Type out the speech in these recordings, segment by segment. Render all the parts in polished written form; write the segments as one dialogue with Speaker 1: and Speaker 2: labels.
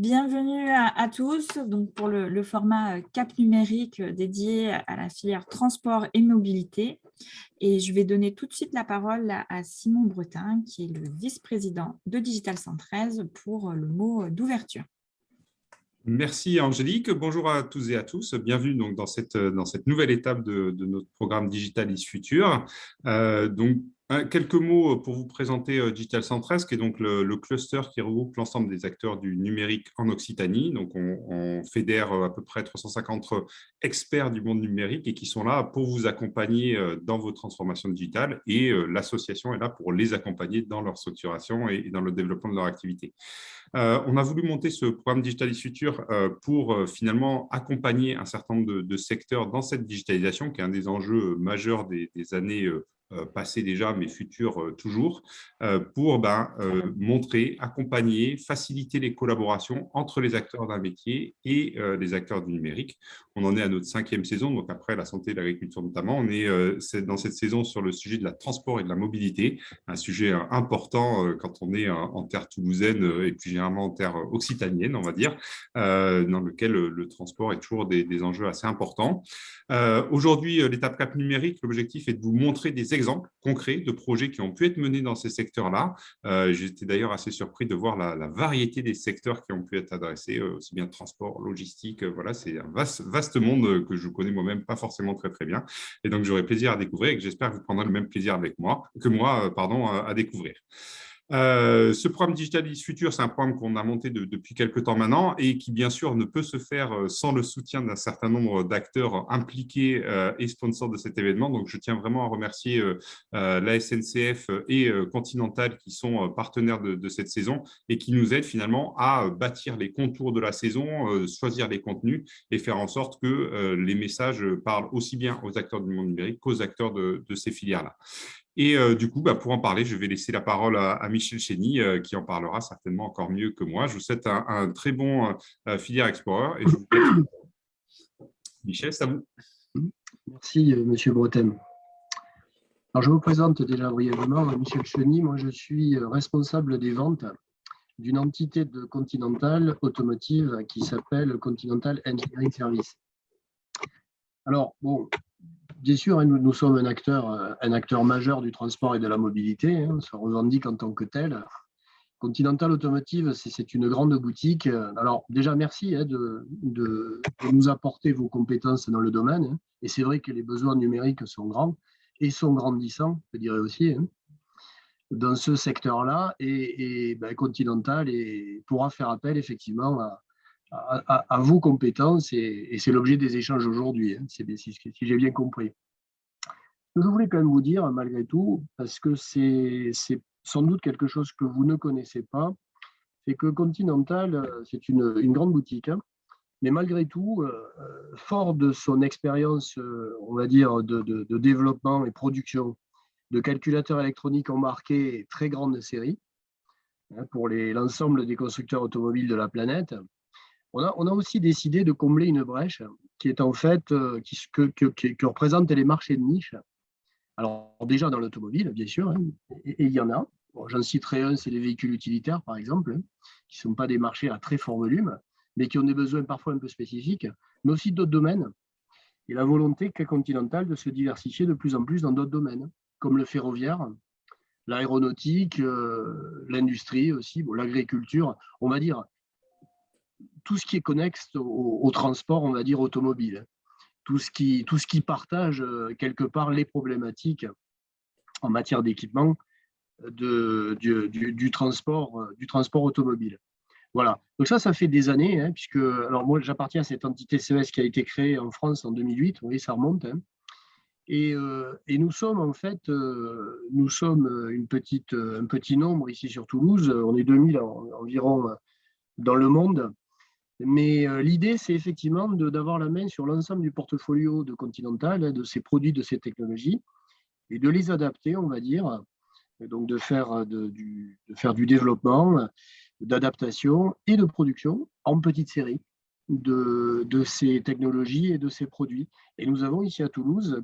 Speaker 1: Bienvenue à tous donc pour le format Cap numérique dédié à la filière transport et mobilité. Et je vais donner tout de suite la parole à Simon Bretin, qui est le vice-président de Digital 113 pour le mot d'ouverture.
Speaker 2: Merci Angélique, bonjour à tous et à tous, bienvenue donc dans cette nouvelle étape de notre programme Digitalis Future. Quelques mots pour vous présenter Digital 113, qui est donc le cluster qui regroupe l'ensemble des acteurs du numérique en Occitanie. Donc on fédère à peu près 350 experts du monde numérique et qui sont là pour vous accompagner dans vos transformations digitales, et l'association est là pour les accompagner dans leur structuration et dans le développement de leur activité. On a voulu monter ce programme Digitalis Future pour finalement accompagner un certain nombre de secteurs dans cette digitalisation, qui est un des enjeux majeurs des années passées déjà, mais futures toujours, pour montrer, accompagner, faciliter les collaborations entre les acteurs d'un métier et les acteurs du numérique. On en est à notre 5e saison, donc après la santé et l'agriculture notamment. On est dans cette saison sur le sujet de la transport et de la mobilité, un sujet important quand on est en terre toulousaine et plus généralement en terre occitanienne, on va dire, dans lequel le transport est toujours des enjeux assez importants. Aujourd'hui, l'étape Cap numérique, l'objectif est de vous montrer des exemples concrets de projets qui ont pu être menés dans ces secteurs-là. J'étais d'ailleurs assez surpris de voir la variété des secteurs qui ont pu être adressés, aussi bien transport, logistique, voilà, c'est un vaste monde que je connais moi-même pas forcément très bien. Et donc, j'aurai plaisir à découvrir et que j'espère que vous prendrez le même plaisir que moi, à découvrir. Ce programme Digitalis Future, c'est un programme qu'on a monté depuis quelques temps maintenant et qui, bien sûr, ne peut se faire sans le soutien d'un certain nombre d'acteurs impliqués et sponsors de cet événement. Donc, je tiens vraiment à remercier la SNCF et Continental, qui sont partenaires de cette saison et qui nous aident finalement à bâtir les contours de la saison, choisir les contenus et faire en sorte que les messages parlent aussi bien aux acteurs du monde numérique qu'aux acteurs de ces filières-là. Et du coup, pour en parler, je vais laisser la parole à Michel Chény, qui en parlera certainement encore mieux que moi. Je vous souhaite un très bon filière Explorer. Et je vous Michel, c'est à vous.
Speaker 3: Merci, Monsieur Bretem. Alors, je vous présente déjà brièvement Michel Chény. Moi, je suis responsable des ventes d'une entité de Continental Automotive qui s'appelle Continental Engineering Service. Alors, bon, bien sûr, nous sommes un acteur majeur du transport et de la mobilité, on se revendique en tant que tel. Continental Automotive, c'est une grande boutique. Alors déjà, merci de nous apporter vos compétences dans le domaine. Et c'est vrai que les besoins numériques sont grands et sont grandissants, je dirais aussi, dans ce secteur-là. Et Continental pourra faire appel effectivement à vos compétences, et c'est l'objet des échanges aujourd'hui, si j'ai bien compris. Je voulais quand même vous dire, malgré tout, parce que c'est sans doute quelque chose que vous ne connaissez pas, c'est que Continental, c'est une grande boutique, mais malgré tout, fort de son expérience, on va dire, de développement et production de calculateurs électroniques embarqués très grande série, pour l'ensemble des constructeurs automobiles de la planète, on a aussi décidé de combler une brèche qui est en fait, que représentent les marchés de niche. Alors déjà dans l'automobile, bien sûr, et il y en a. Bon, j'en citerai un, c'est les véhicules utilitaires, par exemple, qui ne sont pas des marchés à très fort volume, mais qui ont des besoins parfois un peu spécifiques, mais aussi d'autres domaines. Et la volonté qu'a Continental de se diversifier de plus en plus dans d'autres domaines, comme le ferroviaire, l'aéronautique, l'industrie aussi, l'agriculture, on va dire tout ce qui est connexe au transport, on va dire automobile. Tout ce qui partage quelque part les problématiques en matière d'équipement du transport automobile. Voilà. Donc ça fait des années, puisque alors moi j'appartiens à cette entité CES qui a été créée en France en 2008. Oui, ça remonte. Et nous sommes en fait, un petit nombre ici sur Toulouse. On est 2000 environ dans le monde. Mais l'idée, c'est effectivement d'avoir la main sur l'ensemble du portfolio de Continental, de ses produits, de ses technologies, et de les adapter, on va dire, et donc de faire du développement, d'adaptation et de production en petite série de ces technologies et de ces produits. Et nous avons ici à Toulouse,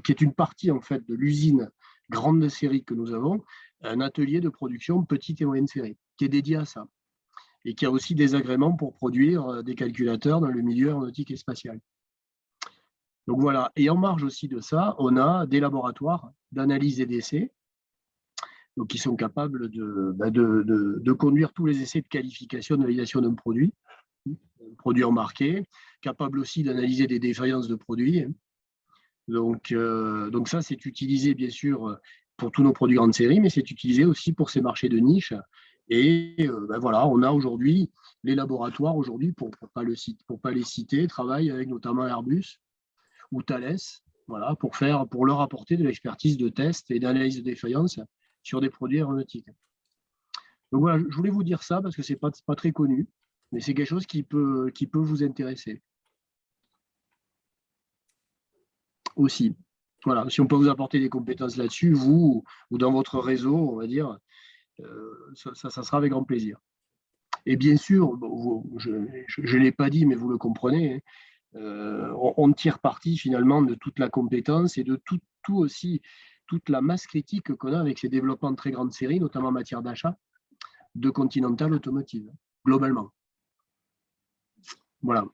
Speaker 3: qui est une partie en fait de l'usine grandes séries que nous avons, un atelier de production petite et moyenne série qui est dédié à ça et qui a aussi des agréments pour produire des calculateurs dans le milieu aéronautique et spatial. Donc voilà, et en marge aussi de ça, on a des laboratoires d'analyse et d'essais donc qui sont capables de conduire tous les essais de qualification, de validation d'un produit embarqué, capables aussi d'analyser des défaillances de produits. Donc ça, c'est utilisé bien sûr pour tous nos produits grande série, mais c'est utilisé aussi pour ces marchés de niche. Et voilà, on a aujourd'hui les laboratoires, aujourd'hui, pour pas les citer, travaillent avec notamment Airbus ou Thales, voilà, pour leur apporter de l'expertise de test et d'analyse de défaillance sur des produits aéronautiques. Donc voilà, je voulais vous dire ça parce que c'est pas très connu, mais c'est quelque chose qui peut vous intéresser aussi. Voilà, si on peut vous apporter des compétences là-dessus, vous ou dans votre réseau, on va dire, ça sera avec grand plaisir. Et bien sûr, je ne l'ai pas dit, mais vous le comprenez, on tire parti finalement de toute la compétence et de tout aussi, toute la masse critique qu'on a avec ces développements de très grandes séries, notamment en matière d'achat de Continental Automotive, globalement. Voilà.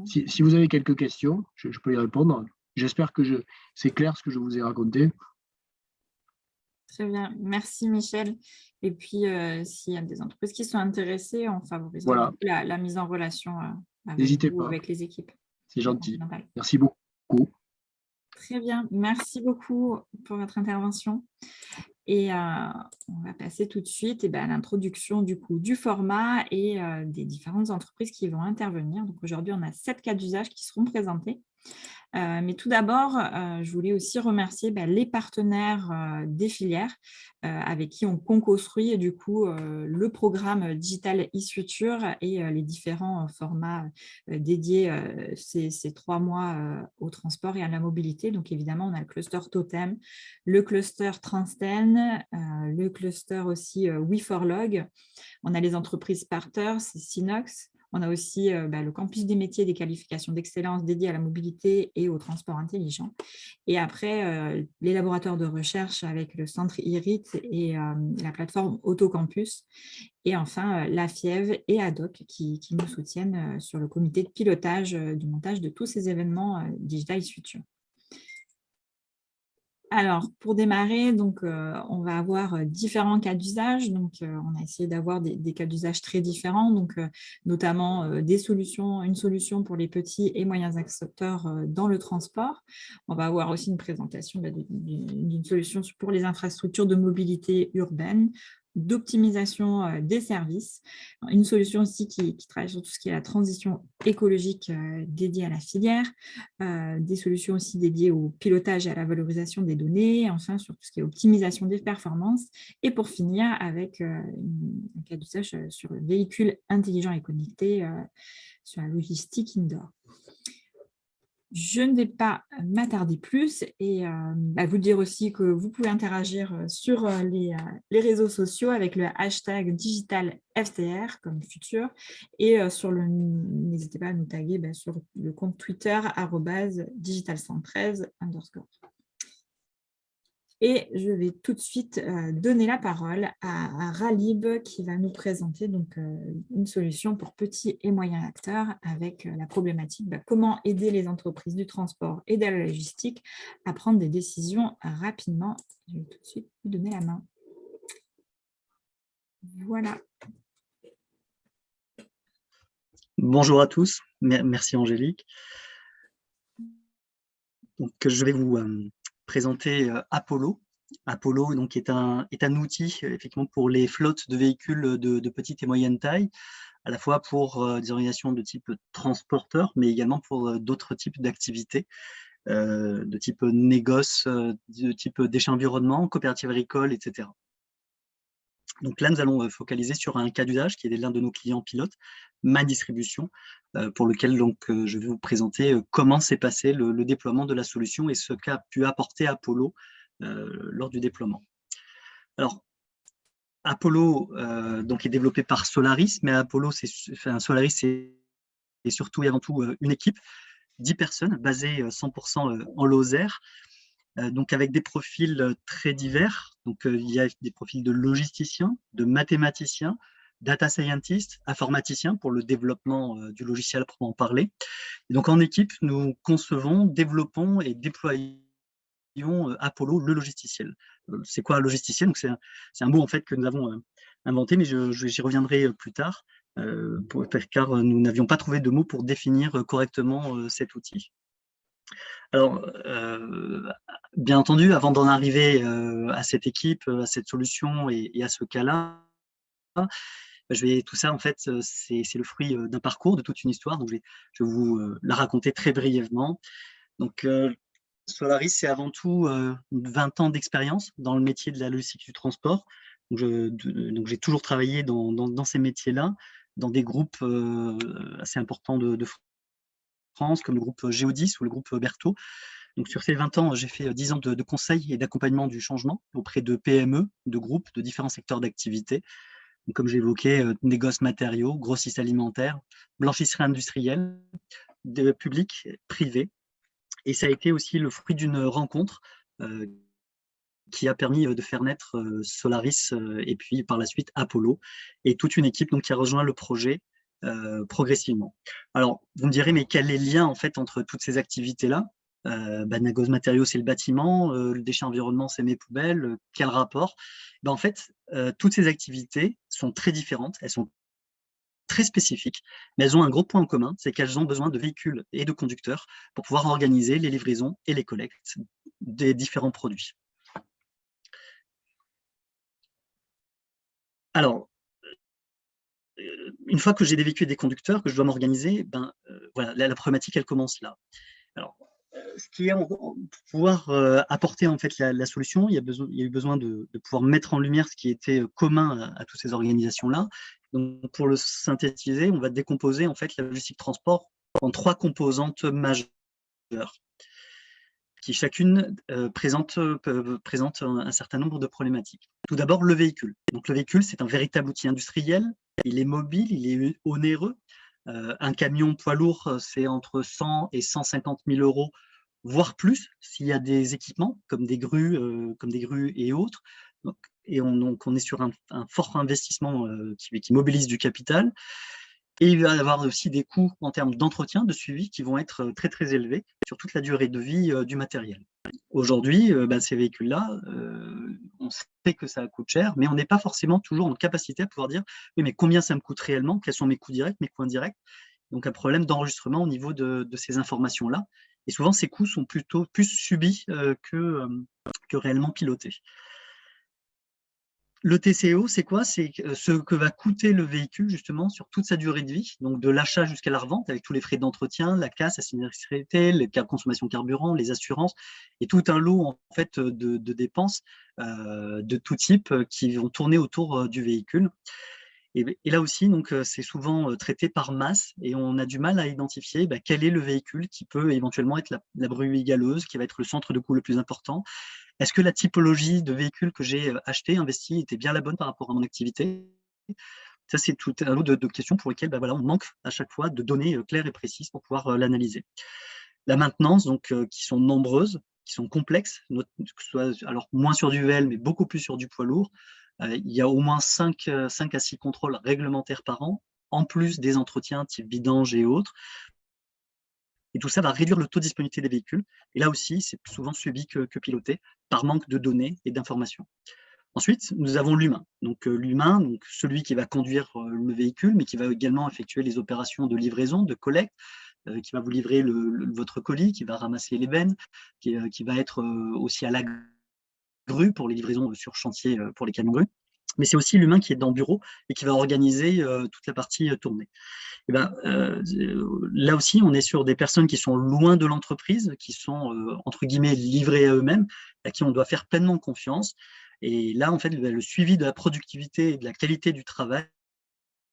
Speaker 3: Si vous avez quelques questions, je peux y répondre. J'espère que c'est clair ce que je vous ai raconté.
Speaker 1: Très bien, merci Michel. Et puis, s'il y a des entreprises qui sont intéressées, on favorisera la mise en relation
Speaker 3: N'hésitez pas.
Speaker 1: avec les équipes.
Speaker 3: C'est gentil. Merci beaucoup.
Speaker 1: Très bien, merci beaucoup pour votre intervention. Et on va passer tout de suite à l'introduction du format et des différentes entreprises qui vont intervenir. Donc aujourd'hui, on a 7 cas d'usage qui seront présentés. Mais tout d'abord, je voulais aussi remercier les partenaires des filières avec qui on co-construit le programme Digital e-Future et les différents formats dédiés ces 3 mois au transport et à la mobilité. Donc évidemment, on a le cluster Totem, le cluster Transten, le cluster aussi We4Log. On a les entreprises Partner, c'est Synox. On a aussi le campus des métiers et des qualifications d'excellence dédié à la mobilité et au transport intelligent. Et après, les laboratoires de recherche avec le centre IRIT et la plateforme Autocampus. Et enfin, la FIEV et ADOC qui nous soutiennent sur le comité de pilotage du montage de tous ces événements Digital Future. Alors, pour démarrer, donc, on va avoir différents cas d'usage. Donc, on a essayé d'avoir des cas d'usage très différents, donc, notamment une solution pour les petits et moyens acteurs dans le transport. On va avoir aussi une présentation d'une solution pour les infrastructures de mobilité urbaine, d'optimisation des services. Une solution aussi qui travaille sur tout ce qui est la transition écologique dédiée à la filière, des solutions aussi dédiées au pilotage et à la valorisation des données, enfin sur tout ce qui est optimisation des performances, et pour finir avec un cas d'usage sur le véhicule intelligent et connecté sur la logistique indoor. Je ne vais pas m'attarder plus et vous dire aussi que vous pouvez interagir sur les réseaux sociaux avec le hashtag DigitalFCR comme futur et n'hésitez pas à nous taguer sur le compte Twitter @digital113_. Et je vais tout de suite donner la parole à Ralib qui va nous présenter donc, une solution pour petits et moyens acteurs avec la problématique comment aider les entreprises du transport et de la logistique à prendre des décisions rapidement. Je vais tout de suite lui donner la main. Voilà.
Speaker 4: Bonjour à tous, merci Angélique. Donc, je vais vous présenter Apollo. Apollo donc, est un outil effectivement pour les flottes de véhicules de petite et moyenne taille, à la fois pour des organisations de type transporteur, mais également pour d'autres types d'activités, de type négoce, de type déchets environnement, coopérative agricole, etc. Donc là, nous allons focaliser sur un cas d'usage qui est l'un de nos clients pilotes, Ma Distribution, pour lequel donc, je vais vous présenter comment s'est passé le déploiement de la solution et ce qu'a pu apporter Apollo lors du déploiement. Alors, Apollo donc est développé par Solaris, mais Apollo, Solaris, c'est surtout et avant tout une équipe, 10 personnes, basées 100% en Lozère, donc avec des profils très divers. Donc, il y a des profils de logisticiens, de mathématiciens, data scientists, informaticiens pour le développement du logiciel proprement parler. Et donc, en équipe, nous concevons, développons et déployons Apollo, le logisticiel. C'est quoi un logisticiel? Donc, c'est un mot en fait que nous avons inventé, mais j'y reviendrai plus tard, car nous n'avions pas trouvé de mots pour définir correctement cet outil. Alors, bien entendu, avant d'en arriver à cette équipe, à cette solution et à ce cas-là, tout ça, en fait, c'est le fruit d'un parcours, de toute une histoire. Donc, je vais vous la raconter très brièvement. Donc, Solaris, c'est avant tout 20 ans d'expérience dans le métier de la logistique du transport. Donc, j'ai toujours travaillé dans ces métiers-là, dans des groupes assez importants de France, comme le groupe Géodis ou le groupe Berthaud. Donc, sur ces 20 ans, j'ai fait 10 ans de conseil et d'accompagnement du changement auprès de PME, de groupes, de différents secteurs d'activité. Donc, comme j'évoquais, négoce matériaux, grossistes alimentaires, blanchisserie industrielle, public, privé. Et ça a été aussi le fruit d'une rencontre qui a permis de faire naître Solaris et puis par la suite Apollo et toute une équipe donc, qui a rejoint le projet progressivement. Alors, vous me direz, mais quel est le lien en fait entre toutes ces activités-là? Négoce matériaux, c'est le bâtiment, le déchet environnement, c'est mes poubelles, quel rapport? En fait, toutes ces activités sont très différentes, elles sont très spécifiques, mais elles ont un gros point en commun, c'est qu'elles ont besoin de véhicules et de conducteurs pour pouvoir organiser les livraisons et les collectes des différents produits. Alors, une fois que j'ai des véhicules et des conducteurs, que je dois m'organiser, voilà, la problématique, elle commence là. Alors, ce qui est pour pouvoir apporter en fait la solution, il y a eu besoin de pouvoir mettre en lumière ce qui était commun à toutes ces organisations-là. Donc, pour le synthétiser, on va décomposer en fait la logistique transport en 3 composantes majeures qui chacune présente un certain nombre de problématiques. Tout d'abord, le véhicule. Donc, le véhicule, c'est un véritable outil industriel. Il est mobile, il est onéreux. Un camion poids lourd, c'est entre 100 et 150 000 euros, voire plus, s'il y a des équipements comme des grues et autres. Donc, on est sur un fort investissement qui mobilise du capital. Et il va y avoir aussi des coûts en termes d'entretien, de suivi, qui vont être très, très élevés sur toute la durée de vie du matériel. Aujourd'hui, ces véhicules-là, on sait que ça coûte cher, mais on n'est pas forcément toujours en capacité à pouvoir dire « oui, mais combien ça me coûte réellement? Quels sont mes coûts directs, mes coûts indirects ?» Donc, un problème d'enregistrement au niveau de ces informations-là. Et souvent, ces coûts sont plutôt plus subis que réellement pilotés. Le TCO, c'est quoi? C'est ce que va coûter le véhicule justement sur toute sa durée de vie, donc de l'achat jusqu'à la revente, avec tous les frais d'entretien, la casse, la sinistralité, les consommation de carburant, les assurances, et tout un lot en fait de dépenses de tout type qui vont tourner autour du véhicule. Et là aussi, donc, c'est souvent traité par masse et on a du mal à identifier quel est le véhicule qui peut éventuellement être la brebis galeuse, qui va être le centre de coût le plus important. Est-ce que la typologie de véhicule que j'ai acheté, investi, était bien la bonne par rapport à mon activité? Ça, c'est tout un lot de questions pour lesquelles voilà, on manque à chaque fois de données claires et précises pour pouvoir l'analyser. La maintenance, donc, qui sont nombreuses, qui sont complexes, que ce soit alors moins sur du VL, mais beaucoup plus sur du poids lourd. Il y a au moins 5 à 6 contrôles réglementaires par an, en plus des entretiens type vidange et autres. Et tout ça va réduire le taux de disponibilité des véhicules. Et là aussi, c'est souvent subi que piloté par manque de données et d'informations. Ensuite, nous avons l'humain. Donc, l'humain, donc celui qui va conduire le véhicule, mais qui va également effectuer les opérations de livraison, de collecte, qui va vous livrer votre colis, qui va ramasser les bennes, qui va être aussi à la grue pour les livraisons sur chantier pour les camions grues. Mais c'est aussi l'humain qui est dans le bureau et qui va organiser toute la partie tournée. Et là aussi, on est sur des personnes qui sont loin de l'entreprise, qui sont, entre guillemets, livrées à eux-mêmes, à qui on doit faire pleinement confiance. Et là, en fait, le suivi de la productivité et de la qualité du travail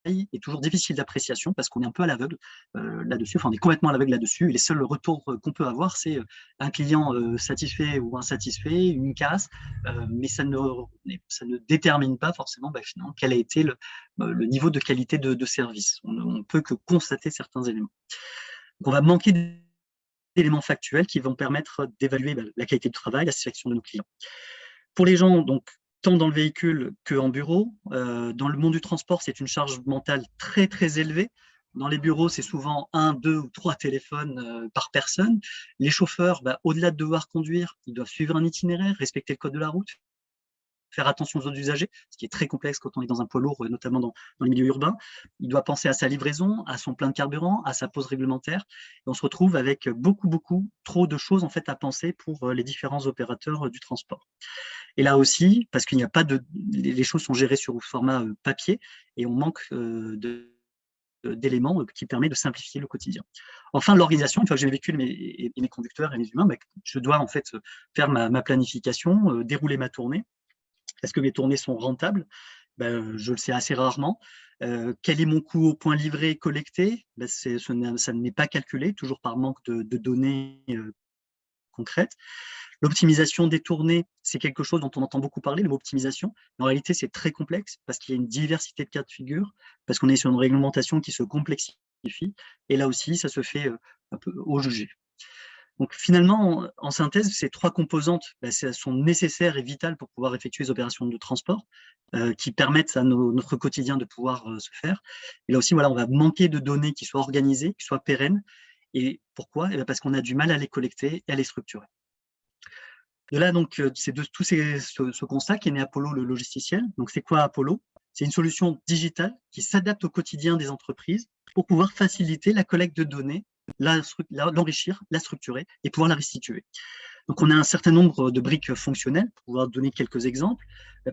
Speaker 4: est toujours difficile d'appréciation parce qu'on est un peu à l'aveugle là-dessus, enfin on est complètement à l'aveugle là-dessus et les seuls retours qu'on peut avoir c'est un client satisfait ou insatisfait, une casse, mais ça ne détermine pas forcément finalement quel a été le niveau de qualité de service. On ne peut que constater certains éléments. Donc, on va manquer d'éléments factuels qui vont permettre d'évaluer la qualité du travail, la sélection de nos clients. Pour les gens, donc, tant dans le véhicule qu'en bureau, dans le monde du transport, c'est une charge mentale très, très élevée. Dans les bureaux, c'est souvent 1, 2 ou 3 téléphones par personne. Les chauffeurs, au-delà de devoir conduire, ils doivent suivre un itinéraire, respecter le code de la route, faire attention aux autres usagers, ce qui est très complexe quand on est dans un poids lourd, notamment dans les milieux urbains. Il doit penser à sa livraison, à son plein de carburant, à sa pause réglementaire. Et on se retrouve avec beaucoup trop de choses en fait à penser pour les différents opérateurs du transport. Et là aussi, parce qu'il n'y a pas les choses sont gérées sur format papier et on manque d'éléments qui permettent de simplifier le quotidien. Enfin, l'organisation, une fois que j'ai mes véhicules et mes conducteurs et mes humains, je dois en fait faire ma planification, dérouler ma tournée. Est-ce que mes tournées sont rentables? Je le sais assez rarement. Quel est mon coût au point livré collecté? Ça ne n'est pas calculé, toujours par manque de données concrètes. L'optimisation des tournées, c'est quelque chose dont on entend beaucoup parler, le mot optimisation. Mais en réalité, c'est très complexe parce qu'il y a une diversité de cas de figure, parce qu'on est sur une réglementation qui se complexifie. Et là aussi, ça se fait un peu au jugé. Donc finalement, en synthèse, ces 3 composantes sont nécessaires et vitales pour pouvoir effectuer les opérations de transport qui permettent à notre quotidien de pouvoir se faire. Et là aussi, voilà, on va manquer de données qui soient organisées, qui soient pérennes. Et pourquoi? Parce qu'on a du mal à les collecter et à les structurer. De là, donc, c'est de tout ce constat qu'est né Apollo, le logisticiel. Donc, c'est quoi Apollo? C'est une solution digitale qui s'adapte au quotidien des entreprises pour pouvoir faciliter la collecte de données, l'enrichir, la structurer et pouvoir la restituer. Donc, on a un certain nombre de briques fonctionnelles, pour pouvoir donner quelques exemples.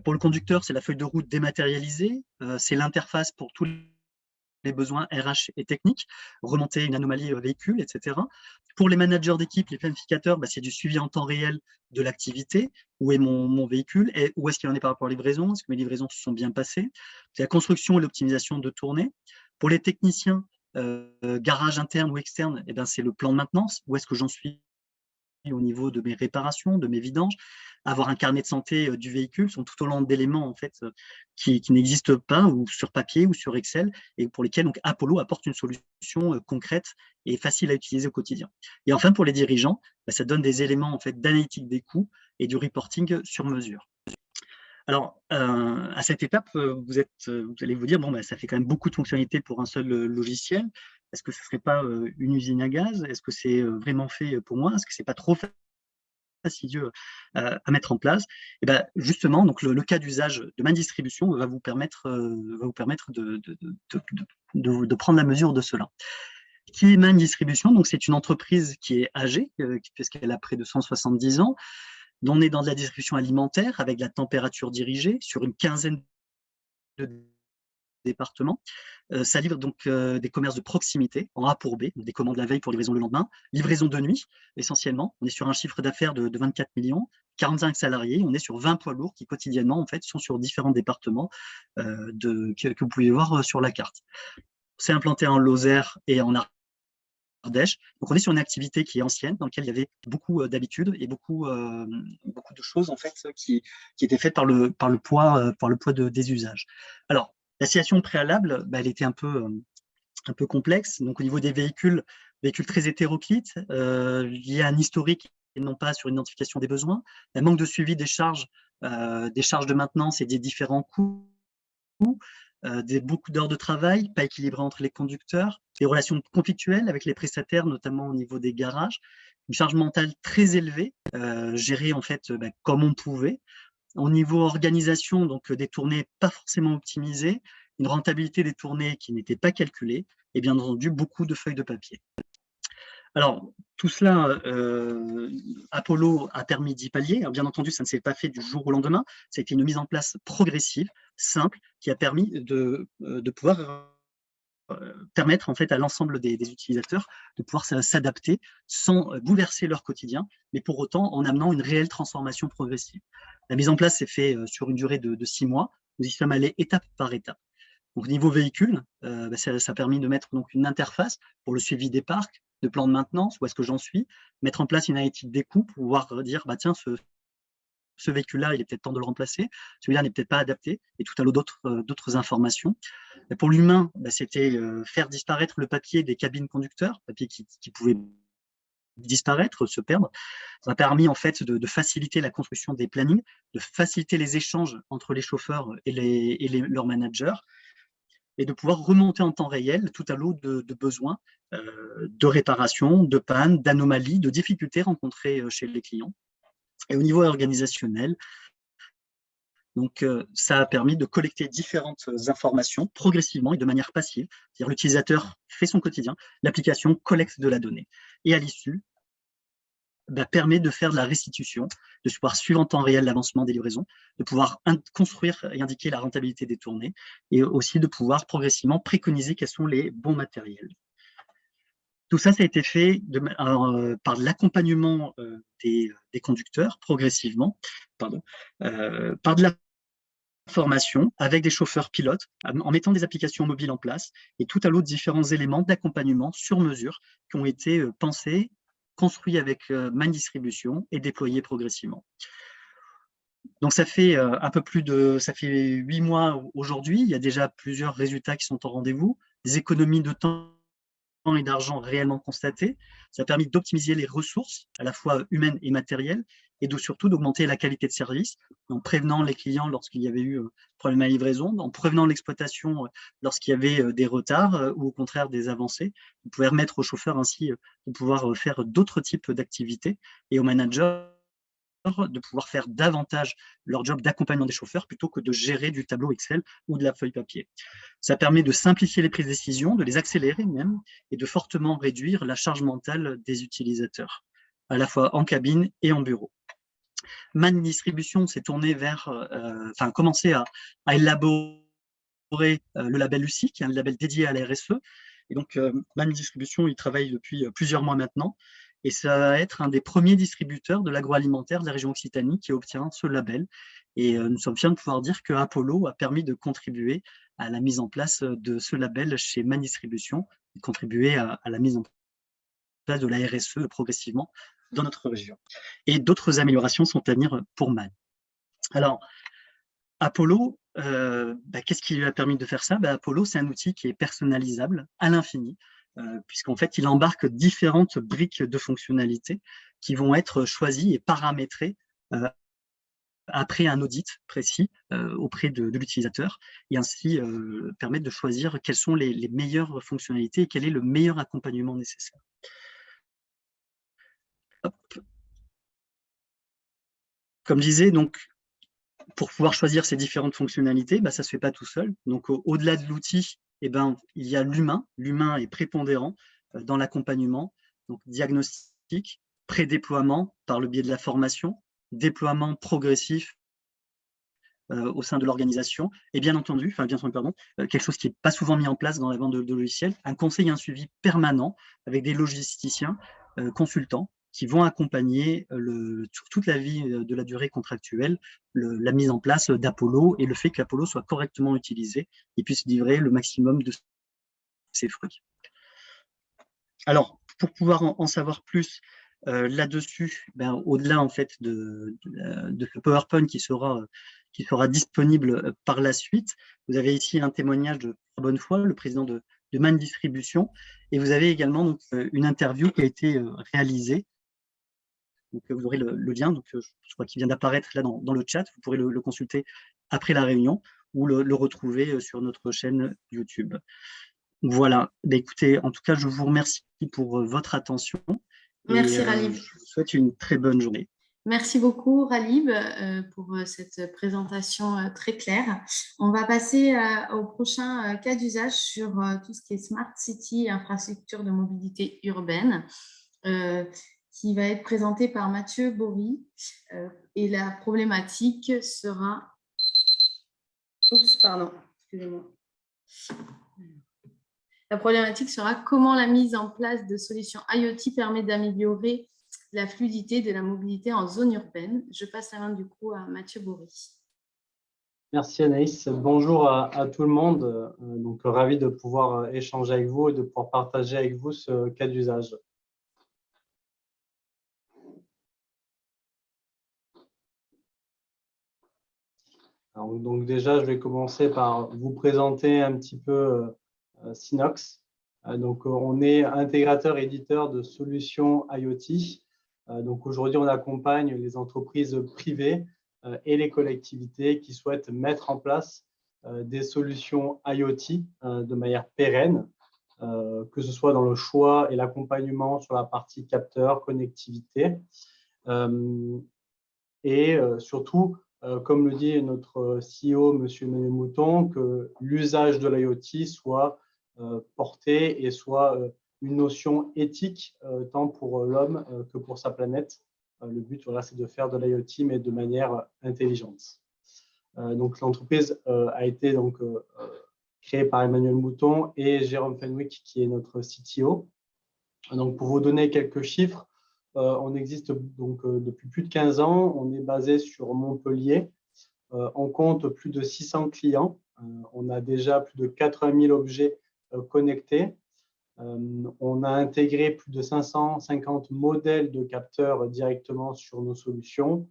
Speaker 4: Pour le conducteur, c'est la feuille de route dématérialisée, c'est l'interface pour tous les besoins RH et techniques, remonter une anomalie véhicule, etc. Pour les managers d'équipe, les planificateurs, c'est du suivi en temps réel de l'activité. Où est mon véhicule et où est-ce qu'il en est par rapport aux livraisons? Est-ce que mes livraisons se sont bien passées? C'est la construction et l'optimisation de tournées. Pour les techniciens, garage interne ou externe, c'est le plan de maintenance. Où est-ce que j'en suis au niveau de mes réparations, de mes vidanges, avoir un carnet de santé du véhicule, sont tout au long d'éléments en fait qui n'existent pas ou sur papier ou sur Excel et pour lesquels donc Apollo apporte une solution concrète et facile à utiliser au quotidien. Et enfin pour les dirigeants, ça donne des éléments en fait d'analytique des coûts et du reporting sur mesure. Alors, à cette étape, vous allez vous dire, ça fait quand même beaucoup de fonctionnalités pour un seul logiciel. Est-ce que ce ne serait pas une usine à gaz? Est-ce que c'est vraiment fait pour moi? Est-ce que ce n'est pas trop fastidieux à mettre en place? Et justement, donc le cas d'usage de main distribution va vous permettre de prendre la mesure de cela. Qui est main distribution? Donc, c'est une entreprise qui est âgée, puisqu'elle a près de 170 ans. On est dans de la distribution alimentaire avec la température dirigée sur une quinzaine de départements. Ça livre donc des commerces de proximité en A pour B, des commandes la veille pour livraison le lendemain, livraison de nuit essentiellement. On est sur un chiffre d'affaires de 24 millions, 45 salariés. On est sur 20 poids lourds qui quotidiennement en fait sont sur différents départements que vous pouvez voir sur la carte. C'est implanté en Lozère et en Ardèche. Donc on est sur une activité qui est ancienne, dans laquelle il y avait beaucoup d'habitudes et beaucoup de choses en fait qui étaient faites par le poids des usages. Alors la situation préalable, elle était un peu complexe. Donc au niveau des véhicules très hétéroclites, il y a un historique et non pas sur une identification des besoins, un manque de suivi des charges de maintenance et des différents coûts. Beaucoup d'heures de travail, pas équilibrées entre les conducteurs, des relations conflictuelles avec les prestataires, notamment au niveau des garages, une charge mentale très élevée, gérée en fait comme on pouvait. Au niveau organisation, donc des tournées pas forcément optimisées, une rentabilité des tournées qui n'était pas calculée, et bien entendu beaucoup de feuilles de papier. Alors, tout cela, Apollo a permis d'y pallier. Alors, bien entendu, ça ne s'est pas fait du jour au lendemain. Ça a été une mise en place progressive, simple, qui a permis de pouvoir permettre en fait à l'ensemble des utilisateurs de pouvoir s'adapter sans bouleverser leur quotidien, mais pour autant en amenant une réelle transformation progressive. La mise en place s'est faite sur une durée de 6 mois. Nous y sommes allés étape par étape. Donc, niveau véhicule, ça a permis de mettre donc, une interface pour le suivi des parcs, de plan de maintenance, où est-ce que j'en suis, mettre en place une analytique des coûts pour pouvoir dire, tiens, ce véhicule-là, il est peut-être temps de le remplacer, celui-là n'est peut-être pas adapté, et tout à l'heure d'autres informations. Et pour l'humain, c'était faire disparaître le papier des cabines conducteurs, papier qui pouvait disparaître, se perdre. Ça a permis en fait de faciliter la construction des plannings, de faciliter les échanges entre les chauffeurs et leurs managers, et de pouvoir remonter en temps réel tout à l'eau de besoins, de réparation, de panne, d'anomalies, de difficultés rencontrées chez les clients. Et au niveau organisationnel, donc, ça a permis de collecter différentes informations progressivement et de manière passive. C'est-à-dire l'utilisateur fait son quotidien, l'application collecte de la donnée. Et à l'issue, permet de faire de la restitution, de pouvoir suivre en temps réel l'avancement des livraisons, de pouvoir construire et indiquer la rentabilité des tournées, et aussi de pouvoir progressivement préconiser quels sont les bons matériels. Tout ça, ça a été fait par l'accompagnement des conducteurs progressivement, par de la formation avec des chauffeurs pilotes, en mettant des applications mobiles en place et tout à l'eau de différents éléments d'accompagnement sur mesure qui ont été pensés, construits avec Man Distribution et déployés progressivement. Donc ça fait ça fait 8 mois aujourd'hui. Il y a déjà plusieurs résultats qui sont au rendez-vous, des économies de temps et d'argent réellement constatées. Ça a permis d'optimiser les ressources, à la fois humaines et matérielles, et surtout d'augmenter la qualité de service en prévenant les clients lorsqu'il y avait eu problème à livraison, en prévenant l'exploitation lorsqu'il y avait des retards ou au contraire des avancées. Vous pouvez remettre aux chauffeurs ainsi de pouvoir faire d'autres types d'activités et aux managers de pouvoir faire davantage leur job d'accompagnement des chauffeurs plutôt que de gérer du tableau Excel ou de la feuille papier. Ça permet de simplifier les prises de décision, de les accélérer même, et de fortement réduire la charge mentale des utilisateurs, à la fois en cabine et en bureau. Man Distribution s'est tourné vers, commencé à élaborer le label UCI, qui est un label dédié à la RSE. Et donc, Man Distribution, il travaille depuis plusieurs mois maintenant. Et ça va être un des premiers distributeurs de l'agroalimentaire de la région Occitanie qui obtient ce label. Et nous sommes fiers de pouvoir dire que Apollo a permis de contribuer à la mise en place de ce label chez Man Distribution, et contribuer à la mise en place de la RSE progressivement dans notre région. Et d'autres améliorations sont à venir pour Man. Alors, Apollo, qu'est-ce qui lui a permis de faire ça? Apollo, c'est un outil qui est personnalisable à l'infini, puisqu'en fait, il embarque différentes briques de fonctionnalités qui vont être choisies et paramétrées après un audit précis auprès de l'utilisateur, et ainsi permettre de choisir quelles sont les meilleures fonctionnalités et quel est le meilleur accompagnement nécessaire. Hop. Comme je disais, donc, pour pouvoir choisir ces différentes fonctionnalités, ça ne se fait pas tout seul. Donc, au-delà de l'outil, il y a l'humain. L'humain est prépondérant dans l'accompagnement. Donc, diagnostic, pré-déploiement par le biais de la formation, déploiement progressif au sein de l'organisation, et bien entendu, quelque chose qui n'est pas souvent mis en place dans la vente de logiciels, un conseil et un suivi permanent avec des logisticiens, consultants, qui vont accompagner sur toute la vie de la durée contractuelle la mise en place d'Apollo et le fait qu'Apollo soit correctement utilisé et puisse livrer le maximum de ses fruits. Alors, pour pouvoir en savoir plus là-dessus, au-delà en fait de ce PowerPoint qui sera disponible par la suite, vous avez ici un témoignage de Bonne Foi, le président de Man Distribution, et vous avez également donc, une interview qui a été réalisée. Donc, vous aurez le lien, donc, je crois qu'il vient d'apparaître là dans le chat. Vous pourrez le consulter après la réunion ou le retrouver sur notre chaîne YouTube. Voilà. Écoutez, en tout cas, je vous remercie pour votre attention.
Speaker 5: Merci Ralib.
Speaker 4: Je vous souhaite une très bonne journée.
Speaker 5: Merci beaucoup Ralib pour cette présentation très claire. On va passer au prochain cas d'usage sur tout ce qui est Smart City et infrastructure de mobilité urbaine. Qui va être présenté par Mathieu Bory. Et la problématique sera... Oups, pardon, excusez-moi. La problématique sera comment la mise en place de solutions IoT permet d'améliorer la fluidité de la mobilité en zone urbaine. Je passe la main du coup à Mathieu Bory.
Speaker 6: Merci Anaïs. Bonjour à tout le monde. Donc, ravi de pouvoir échanger avec vous et de pouvoir partager avec vous ce cas d'usage. Donc déjà, je vais commencer par vous présenter un petit peu Synox. Donc, on est intégrateur éditeur de solutions IoT. Donc, aujourd'hui, on accompagne les entreprises privées et les collectivités qui souhaitent mettre en place des solutions IoT de manière pérenne, que ce soit dans le choix et l'accompagnement sur la partie capteur, connectivité. Et surtout, comme le dit notre CEO, M. Emmanuel Mouton, que l'usage de l'IoT soit porté et soit une notion éthique tant pour l'homme que pour sa planète. Le but, voilà, c'est de faire de l'IoT, mais de manière intelligente. Donc, l'entreprise a été donc, créée par Emmanuel Mouton et Jérôme Fenwick, qui est notre CTO. Donc, pour vous donner quelques chiffres, on existe donc depuis plus de 15 ans. On est basé sur Montpellier. On compte plus de 600 clients. On a déjà plus de 80 000 objets connectés. On a intégré plus de 550 modèles de capteurs directement sur nos solutions.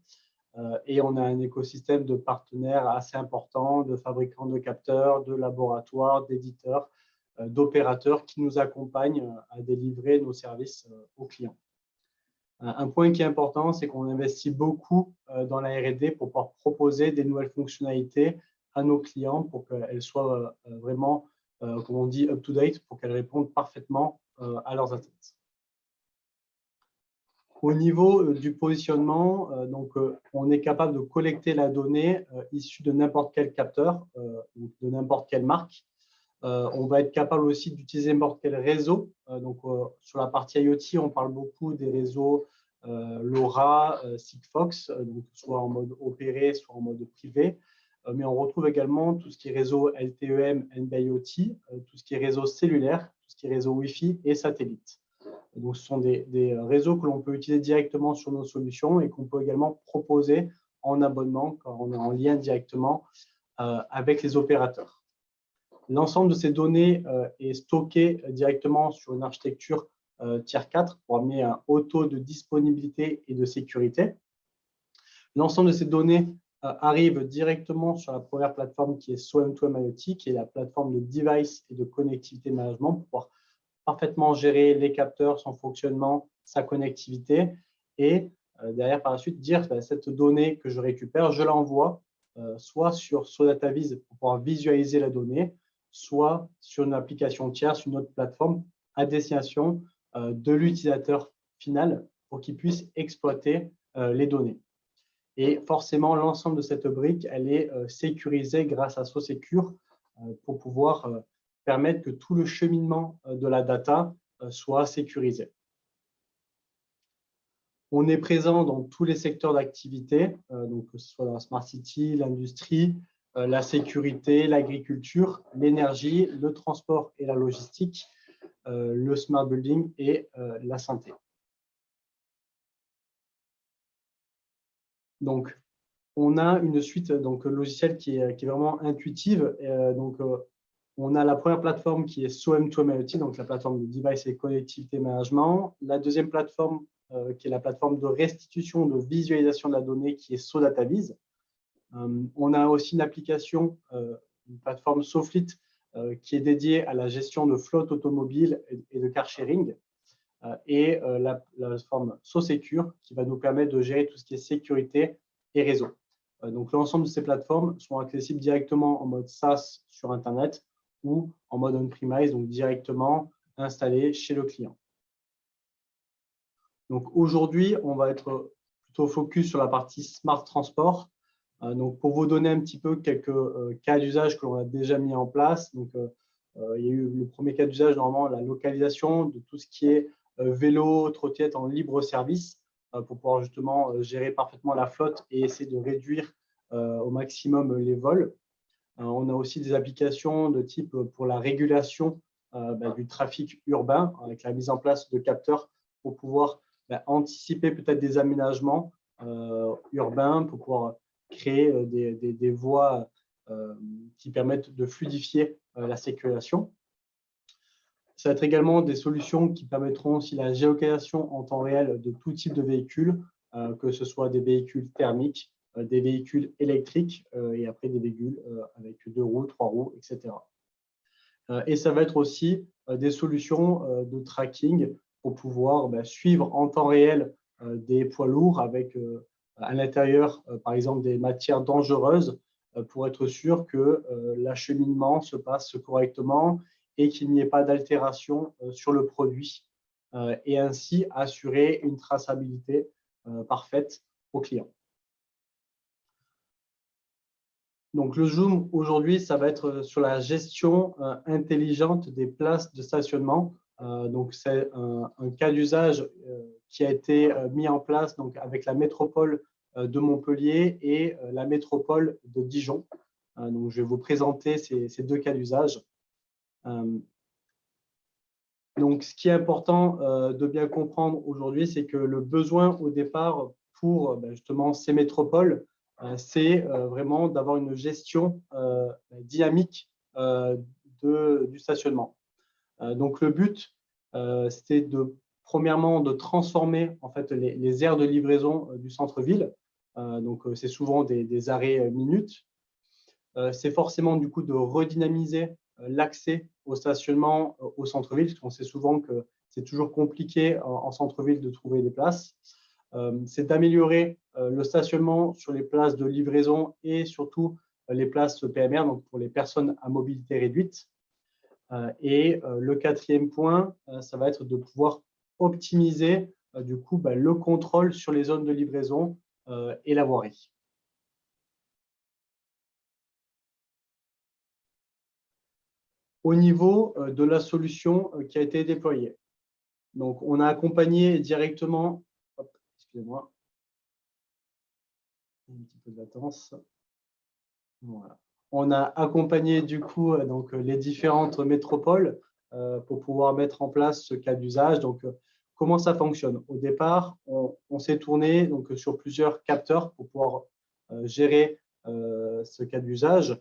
Speaker 6: Et on a un écosystème de partenaires assez important, de fabricants de capteurs, de laboratoires, d'éditeurs, d'opérateurs qui nous accompagnent à délivrer nos services aux clients. Un point qui est important, c'est qu'on investit beaucoup dans la R&D pour pouvoir proposer des nouvelles fonctionnalités à nos clients pour qu'elles soient vraiment, comme on dit, up-to-date, pour qu'elles répondent parfaitement à leurs attentes. Au niveau du positionnement, donc, on est capable de collecter la donnée issue de n'importe quel capteur, de n'importe quelle marque. On va être capable aussi d'utiliser n'importe quel réseau. Donc, sur la partie IoT, on parle beaucoup des réseaux LoRa, Sigfox, donc soit en mode opéré, soit en mode privé. Mais on retrouve également tout ce qui est réseau LTE-M, NB-IoT, tout ce qui est réseau cellulaire, tout ce qui est réseau Wi-Fi et satellite. Donc, ce sont des réseaux que l'on peut utiliser directement sur nos solutions et qu'on peut également proposer en abonnement quand on est en lien directement avec les opérateurs. L'ensemble de ces données est stocké directement sur une architecture Tier 4 pour amener un haut taux de disponibilité et de sécurité. L'ensemble de ces données arrive directement sur la première plateforme qui est SOM2M IoT, qui est la plateforme de device et de connectivité management pour pouvoir parfaitement gérer les capteurs, son fonctionnement, sa connectivité et derrière par la suite dire cette donnée que je récupère, je l'envoie soit sur SoDataVis pour pouvoir visualiser la donnée, soit sur une application tierce, une autre plateforme à destination de l'utilisateur final pour qu'il puisse exploiter les données. Et forcément, l'ensemble de cette brique, elle est sécurisée grâce à SoSecure pour pouvoir permettre que tout le cheminement de la data soit sécurisé. On est présent dans tous les secteurs d'activité, donc que ce soit la Smart City, l'industrie, la sécurité, l'agriculture, l'énergie, le transport et la logistique, le smart building et la santé. Donc, on a une suite donc, logicielle qui est vraiment intuitive. Donc, on a la première plateforme qui est SOM2M IoT, donc la plateforme de device et connectivité management. La deuxième plateforme qui est la plateforme de restitution, de visualisation de la donnée qui est SoDataVis. On a aussi une application, une plateforme SoFleet qui est dédiée à la gestion de flotte automobile et de car sharing. Et la plateforme SoSecure qui va nous permettre de gérer tout ce qui est sécurité et réseau. Donc, l'ensemble de ces plateformes sont accessibles directement en mode SaaS sur Internet ou en mode on-premise, donc directement installé chez le client. Donc, aujourd'hui, on va être plutôt focus sur la partie Smart Transport. Donc, pour vous donner un petit peu quelques cas d'usage que l'on a déjà mis en place. Donc, il y a eu le premier cas d'usage, normalement, la localisation de tout ce qui est vélo, trottinette en libre service pour pouvoir justement gérer parfaitement la flotte et essayer de réduire au maximum les vols. On a aussi des applications de type pour la régulation du trafic urbain avec la mise en place de capteurs pour pouvoir anticiper peut-être des aménagements urbains pour pouvoir créer des voies qui permettent de fluidifier la circulation. Ça va être également des solutions qui permettront aussi la géolocalisation en temps réel de tout type de véhicules, que ce soit des véhicules thermiques, des véhicules électriques et après des véhicules avec 2 roues, 3 roues, etc. Et ça va être aussi des solutions de tracking pour pouvoir suivre en temps réel des poids lourds avec à l'intérieur, par exemple, des matières dangereuses pour être sûr que l'acheminement se passe correctement et qu'il n'y ait pas d'altération sur le produit et ainsi assurer une traçabilité parfaite au client. Donc, le Zoom aujourd'hui, ça va être sur la gestion intelligente des places de stationnement. Donc, c'est un cas d'usage qui a été mis en place donc, avec la métropole de Montpellier et la métropole de Dijon. Donc, je vais vous présenter ces deux cas d'usage. Donc, ce qui est important de bien comprendre aujourd'hui, c'est que le besoin au départ pour justement ces métropoles, c'est vraiment d'avoir une gestion dynamique du stationnement. Donc, le but, c'est premièrement de transformer en fait les aires de livraison du centre-ville. Donc, c'est souvent des arrêts minutes. C'est forcément du coup de redynamiser l'accès au stationnement au centre-ville, parce qu'on sait souvent que c'est toujours compliqué en centre-ville de trouver des places. C'est d'améliorer le stationnement sur les places de livraison et surtout les places PMR, donc pour les personnes à mobilité réduite. Et le quatrième point, ça va être de pouvoir optimiser du coup le contrôle sur les zones de livraison et la voirie. Au niveau de la solution qui a été déployée. Donc, on a accompagné directement, excusez-moi, un petit peu de latence. Voilà. On a accompagné du coup donc, les différentes métropoles pour pouvoir mettre en place ce cas d'usage. Donc, comment ça fonctionne? Au départ, on s'est tourné donc, sur plusieurs capteurs pour pouvoir gérer ce cas d'usage.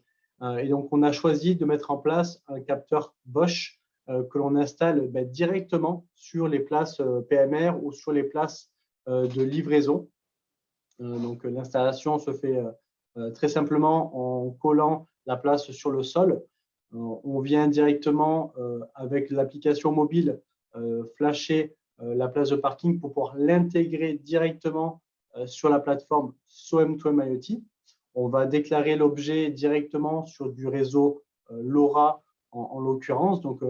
Speaker 6: Et donc, on a choisi de mettre en place un capteur Bosch que l'on installe directement sur les places PMR ou sur les places de livraison. Donc, l'installation se fait très simplement en collant la place sur le sol. On vient directement avec l'application mobile flasher la place de parking pour pouvoir l'intégrer directement sur la plateforme SOM2M IoT. On va déclarer l'objet directement sur du réseau LoRa en l'occurrence. Donc,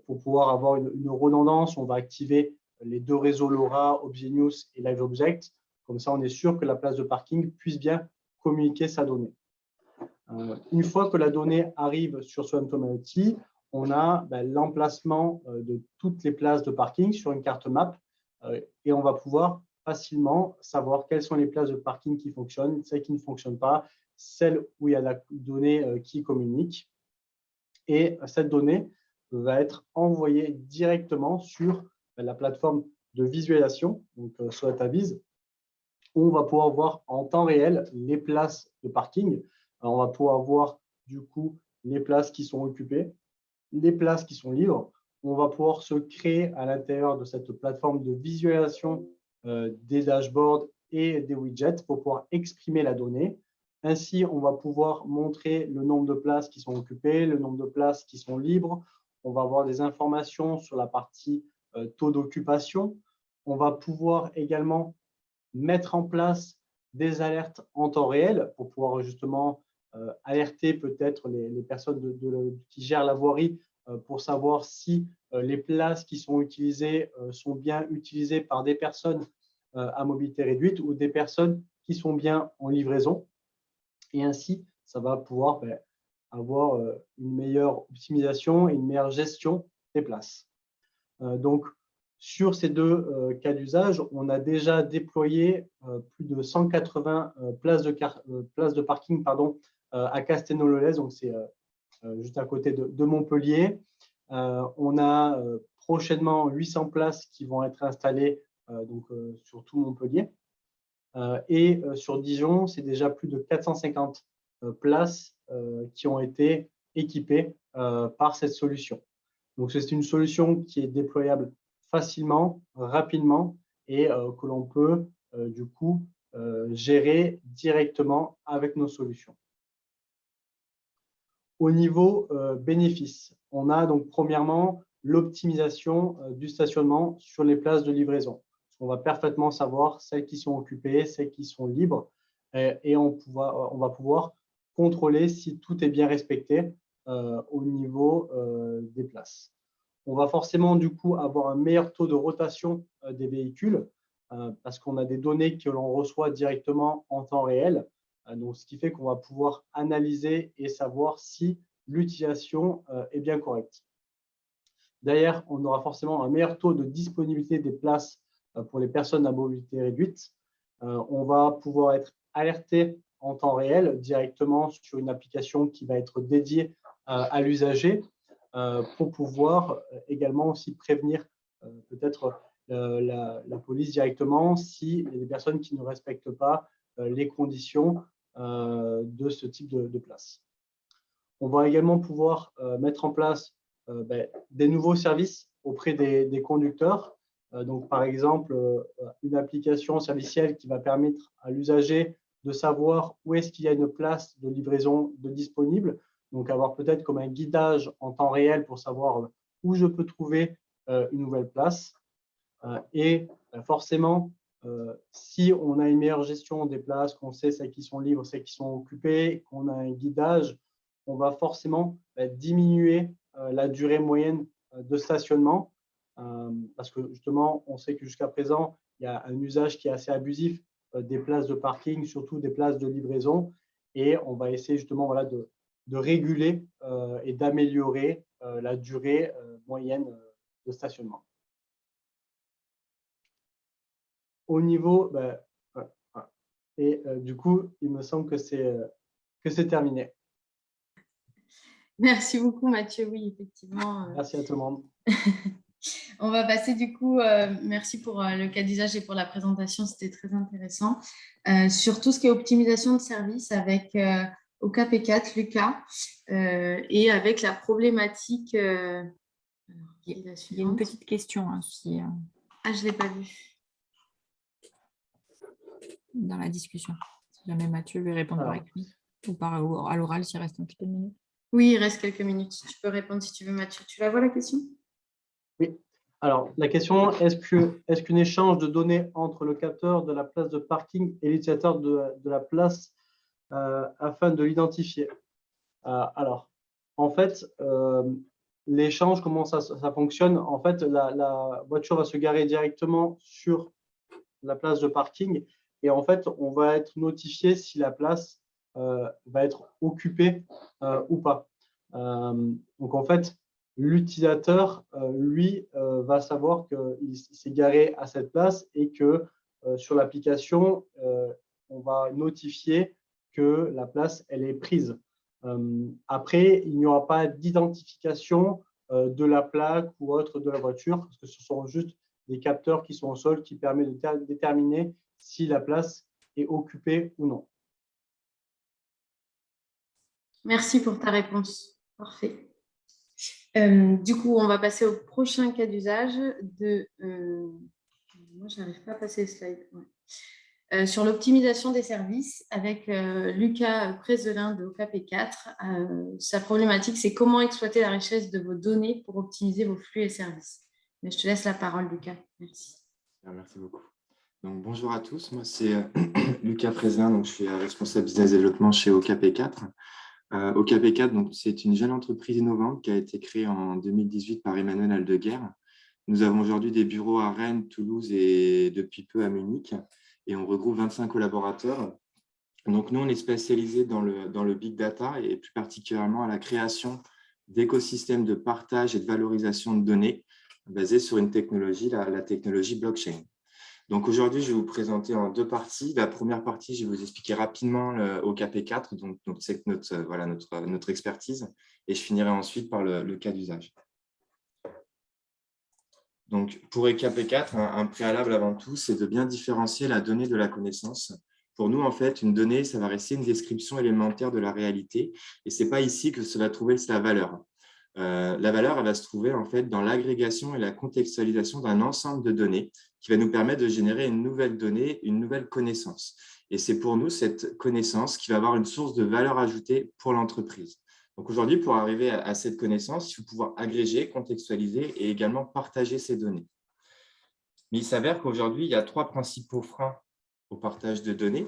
Speaker 6: pour pouvoir avoir une redondance, on va activer les deux réseaux LoRa, ObjectNews et LiveObject. Comme ça, on est sûr que la place de parking puisse bien communiquer sa donnée. Une fois que la donnée arrive sur SOM2M IoT, on a l'emplacement de toutes les places de parking sur une carte map et on va pouvoir facilement savoir quelles sont les places de parking qui fonctionnent, celles qui ne fonctionnent pas, celles où il y a la donnée qui communique. Et cette donnée va être envoyée directement sur la plateforme de visualisation, donc SOATAVIS, où on va pouvoir voir en temps réel les places de parking. Alors, on va pouvoir voir du coup les places qui sont occupées, les places qui sont libres. On va pouvoir se créer à l'intérieur de cette plateforme de visualisation des dashboards et des widgets pour pouvoir exprimer la donnée. Ainsi, on va pouvoir montrer le nombre de places qui sont occupées, le nombre de places qui sont libres. On va avoir des informations sur la partie taux d'occupation. On va pouvoir également mettre en place des alertes en temps réel pour pouvoir justement alerter peut-être les personnes qui gèrent la voirie pour savoir si les places qui sont utilisées sont bien utilisées par des personnes à mobilité réduite ou des personnes qui sont bien en livraison. Et ainsi, ça va pouvoir avoir une meilleure optimisation et une meilleure gestion des places. Donc, sur ces deux cas d'usage, on a déjà déployé plus de 180 places de parking à Castelnau-le-Lez, donc c'est juste à côté de Montpellier. On a prochainement 800 places qui vont être installées sur tout Montpellier. Et sur Dijon, c'est déjà plus de 450 places qui ont été équipées par cette solution. Donc, c'est une solution qui est déployable facilement, rapidement et que l'on peut du coup gérer directement avec nos solutions. Au niveau bénéfices, on a donc premièrement l'optimisation du stationnement sur les places de livraison. On va parfaitement savoir celles qui sont occupées, celles qui sont libres, et on va pouvoir contrôler si tout est bien respecté au niveau des places. On va forcément du coup avoir un meilleur taux de rotation des véhicules parce qu'on a des données que l'on reçoit directement en temps réel. Donc, ce qui fait qu'on va pouvoir analyser et savoir si l'utilisation est bien correcte. D'ailleurs, on aura forcément un meilleur taux de disponibilité des places pour les personnes à mobilité réduite. On va pouvoir être alerté en temps réel directement sur une application qui va être dédiée à l'usager pour pouvoir également aussi prévenir peut-être la police directement s'il y a des personnes qui ne respectent pas les conditions de ce type de place. On va également pouvoir mettre en place des nouveaux services auprès des conducteurs. Donc, par exemple, une application servicielle qui va permettre à l'usager de savoir où est-ce qu'il y a une place de livraison de disponible. Donc, avoir peut-être comme un guidage en temps réel pour savoir où je peux trouver une nouvelle place. Et forcément, si on a une meilleure gestion des places, qu'on sait celles qui sont libres, celles qui sont occupées, qu'on a un guidage, on va forcément diminuer la durée moyenne de stationnement parce que justement, on sait que jusqu'à présent, il y a un usage qui est assez abusif des places de parking, surtout des places de livraison, et on va essayer justement voilà, de réguler et d'améliorer la durée moyenne de stationnement. Au niveau, et du coup, il me semble que c'est terminé.
Speaker 5: Merci beaucoup, Mathieu. Oui, effectivement.
Speaker 6: Merci à tout le monde.
Speaker 5: On va passer du coup, merci pour le cas d'usage et pour la présentation, c'était très intéressant. Sur tout ce qui est optimisation de service avec OKP4, Lucas, et avec la problématique.
Speaker 1: Il y a une petite question aussi.
Speaker 5: Ah, je ne l'ai pas vue.
Speaker 1: Dans la discussion. Si jamais Mathieu veut répondre par écrit ou à l'oral s'il reste un petit peu de minutes.
Speaker 5: Oui, il reste quelques minutes. Tu peux répondre si tu veux, Mathieu. Tu la vois, la question?
Speaker 6: Oui. Alors, la question, est-ce qu'un échange de données entre le capteur de la place de parking et l'utilisateur de la place afin de l'identifier? Alors, en fait, l'échange, comment ça fonctionne? En fait, la voiture va se garer directement sur la place de parking et en fait, on va être notifié si la place va être occupée ou pas. Donc, en fait, l'utilisateur, lui, va savoir qu'il s'est garé à cette place et que sur l'application, on va notifier que la place, elle est prise. Après, il n'y aura pas d'identification de la plaque ou autre de la voiture, parce que ce sont juste des capteurs qui sont au sol qui permettent de déterminer si la place est occupée ou non.
Speaker 5: Merci pour ta réponse. Parfait. Du coup, on va passer au prochain cas d'usage de… moi, je n'arrive pas à passer le slide. Ouais. Sur l'optimisation des services avec Lucas Prézelin de OKP4. Sa problématique, c'est comment exploiter la richesse de vos données pour optimiser vos flux et services. Mais je te laisse la parole, Lucas. Merci.
Speaker 7: Merci beaucoup. Donc, bonjour à tous. Moi, c'est Lucas Prézelin. Donc, je suis responsable business développement chez OKP4. OKP4, c'est une jeune entreprise innovante qui a été créée en 2018 par Emmanuel Aldeguer. Nous avons aujourd'hui des bureaux à Rennes, Toulouse et depuis peu à Munich. Et on regroupe 25 collaborateurs. Donc, nous, on est spécialisé dans le big data et plus particulièrement à la création d'écosystèmes de partage et de valorisation de données basés sur une technologie, la technologie blockchain. Donc, aujourd'hui, je vais vous présenter en deux parties. La première partie, je vais vous expliquer rapidement le OKP4, donc c'est notre expertise, et je finirai ensuite par le cas d'usage. Donc, pour OKP4, un préalable avant tout, c'est de bien différencier la donnée de la connaissance. Pour nous, en fait, une donnée, ça va rester une description élémentaire de la réalité, et ce n'est pas ici que se va trouver sa valeur. La valeur, elle va se trouver en fait dans l'agrégation et la contextualisation d'un ensemble de données qui va nous permettre de générer une nouvelle donnée, une nouvelle connaissance. Et c'est pour nous cette connaissance qui va avoir une source de valeur ajoutée pour l'entreprise. Donc aujourd'hui, pour arriver à cette connaissance, il faut pouvoir agréger, contextualiser et également partager ces données. Mais il s'avère qu'aujourd'hui, il y a 3 principaux freins au partage de données.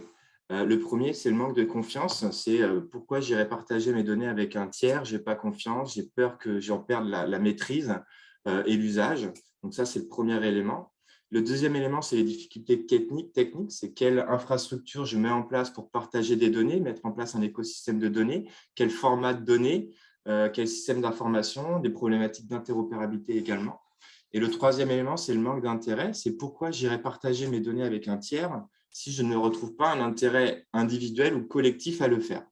Speaker 7: Le premier, c'est le manque de confiance. C'est pourquoi j'irais partager mes données avec un tiers, je n'ai pas confiance, j'ai peur que j'en perde la maîtrise et l'usage. Donc ça, c'est le premier élément. Le deuxième élément, c'est les difficultés techniques. C'est quelle infrastructure je mets en place pour partager des données, mettre en place un écosystème de données, quel format de données, quel système d'information, des problématiques d'interopérabilité également. Et le troisième élément, c'est le manque d'intérêt. C'est pourquoi j'irais partager mes données avec un tiers si je ne retrouve pas un intérêt individuel ou collectif à le faire.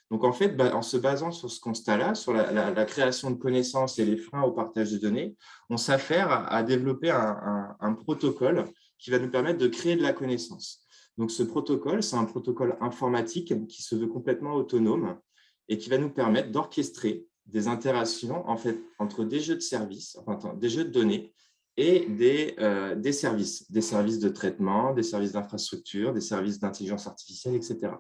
Speaker 7: Donc, en fait, en se basant sur ce constat-là, sur la création de connaissances et les freins au partage de données, on s'affaire à développer un protocole qui va nous permettre de créer de la connaissance. Donc, ce protocole, c'est un protocole informatique qui se veut complètement autonome et qui va nous permettre d'orchestrer des interactions en fait, entre des jeux de services, enfin, des jeux de données et des services de traitement, des services d'infrastructure, des services d'intelligence artificielle, etc.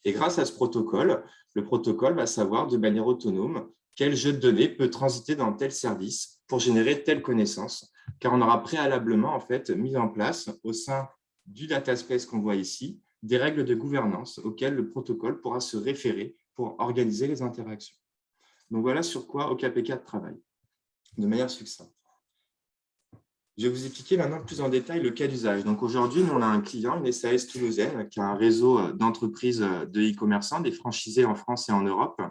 Speaker 7: Et grâce à ce protocole, le protocole va savoir de manière autonome quel jeu de données peut transiter dans tel service pour générer telle connaissance, car on aura préalablement en fait, mis en place au sein du data space qu'on voit ici, des règles de gouvernance auxquelles le protocole pourra se référer pour organiser les interactions. Donc voilà sur quoi OKP4 travaille, de manière succincte. Je vais vous expliquer maintenant plus en détail le cas d'usage. Donc aujourd'hui, nous, on a un client, une SAS toulousaine, qui a un réseau d'entreprises de e-commerçants, des franchisés en France et en Europe.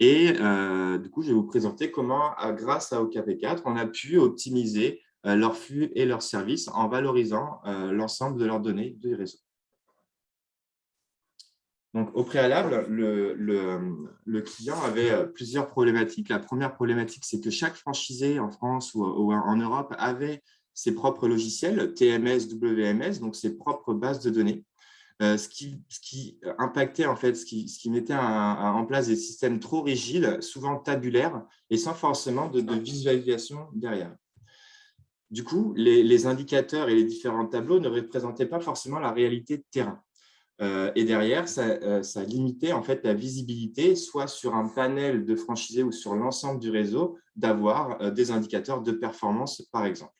Speaker 7: Et du coup, je vais vous présenter comment, grâce à OKP4, on a pu optimiser leurs flux et leurs services en valorisant l'ensemble de leurs données du réseau. Donc, au préalable, le client avait plusieurs problématiques. La première problématique, c'est que chaque franchisé en France ou en Europe avait ses propres logiciels, TMS, WMS, donc ses propres bases de données, ce qui impactait, en fait, ce qui mettait en place des systèmes trop rigides, souvent tabulaires, et sans forcément de visualisation derrière. Du coup, les indicateurs et les différents tableaux ne représentaient pas forcément la réalité de terrain. Et derrière, ça limitait en fait la visibilité, soit sur un panel de franchisés ou sur l'ensemble du réseau, d'avoir des indicateurs de performance, par exemple.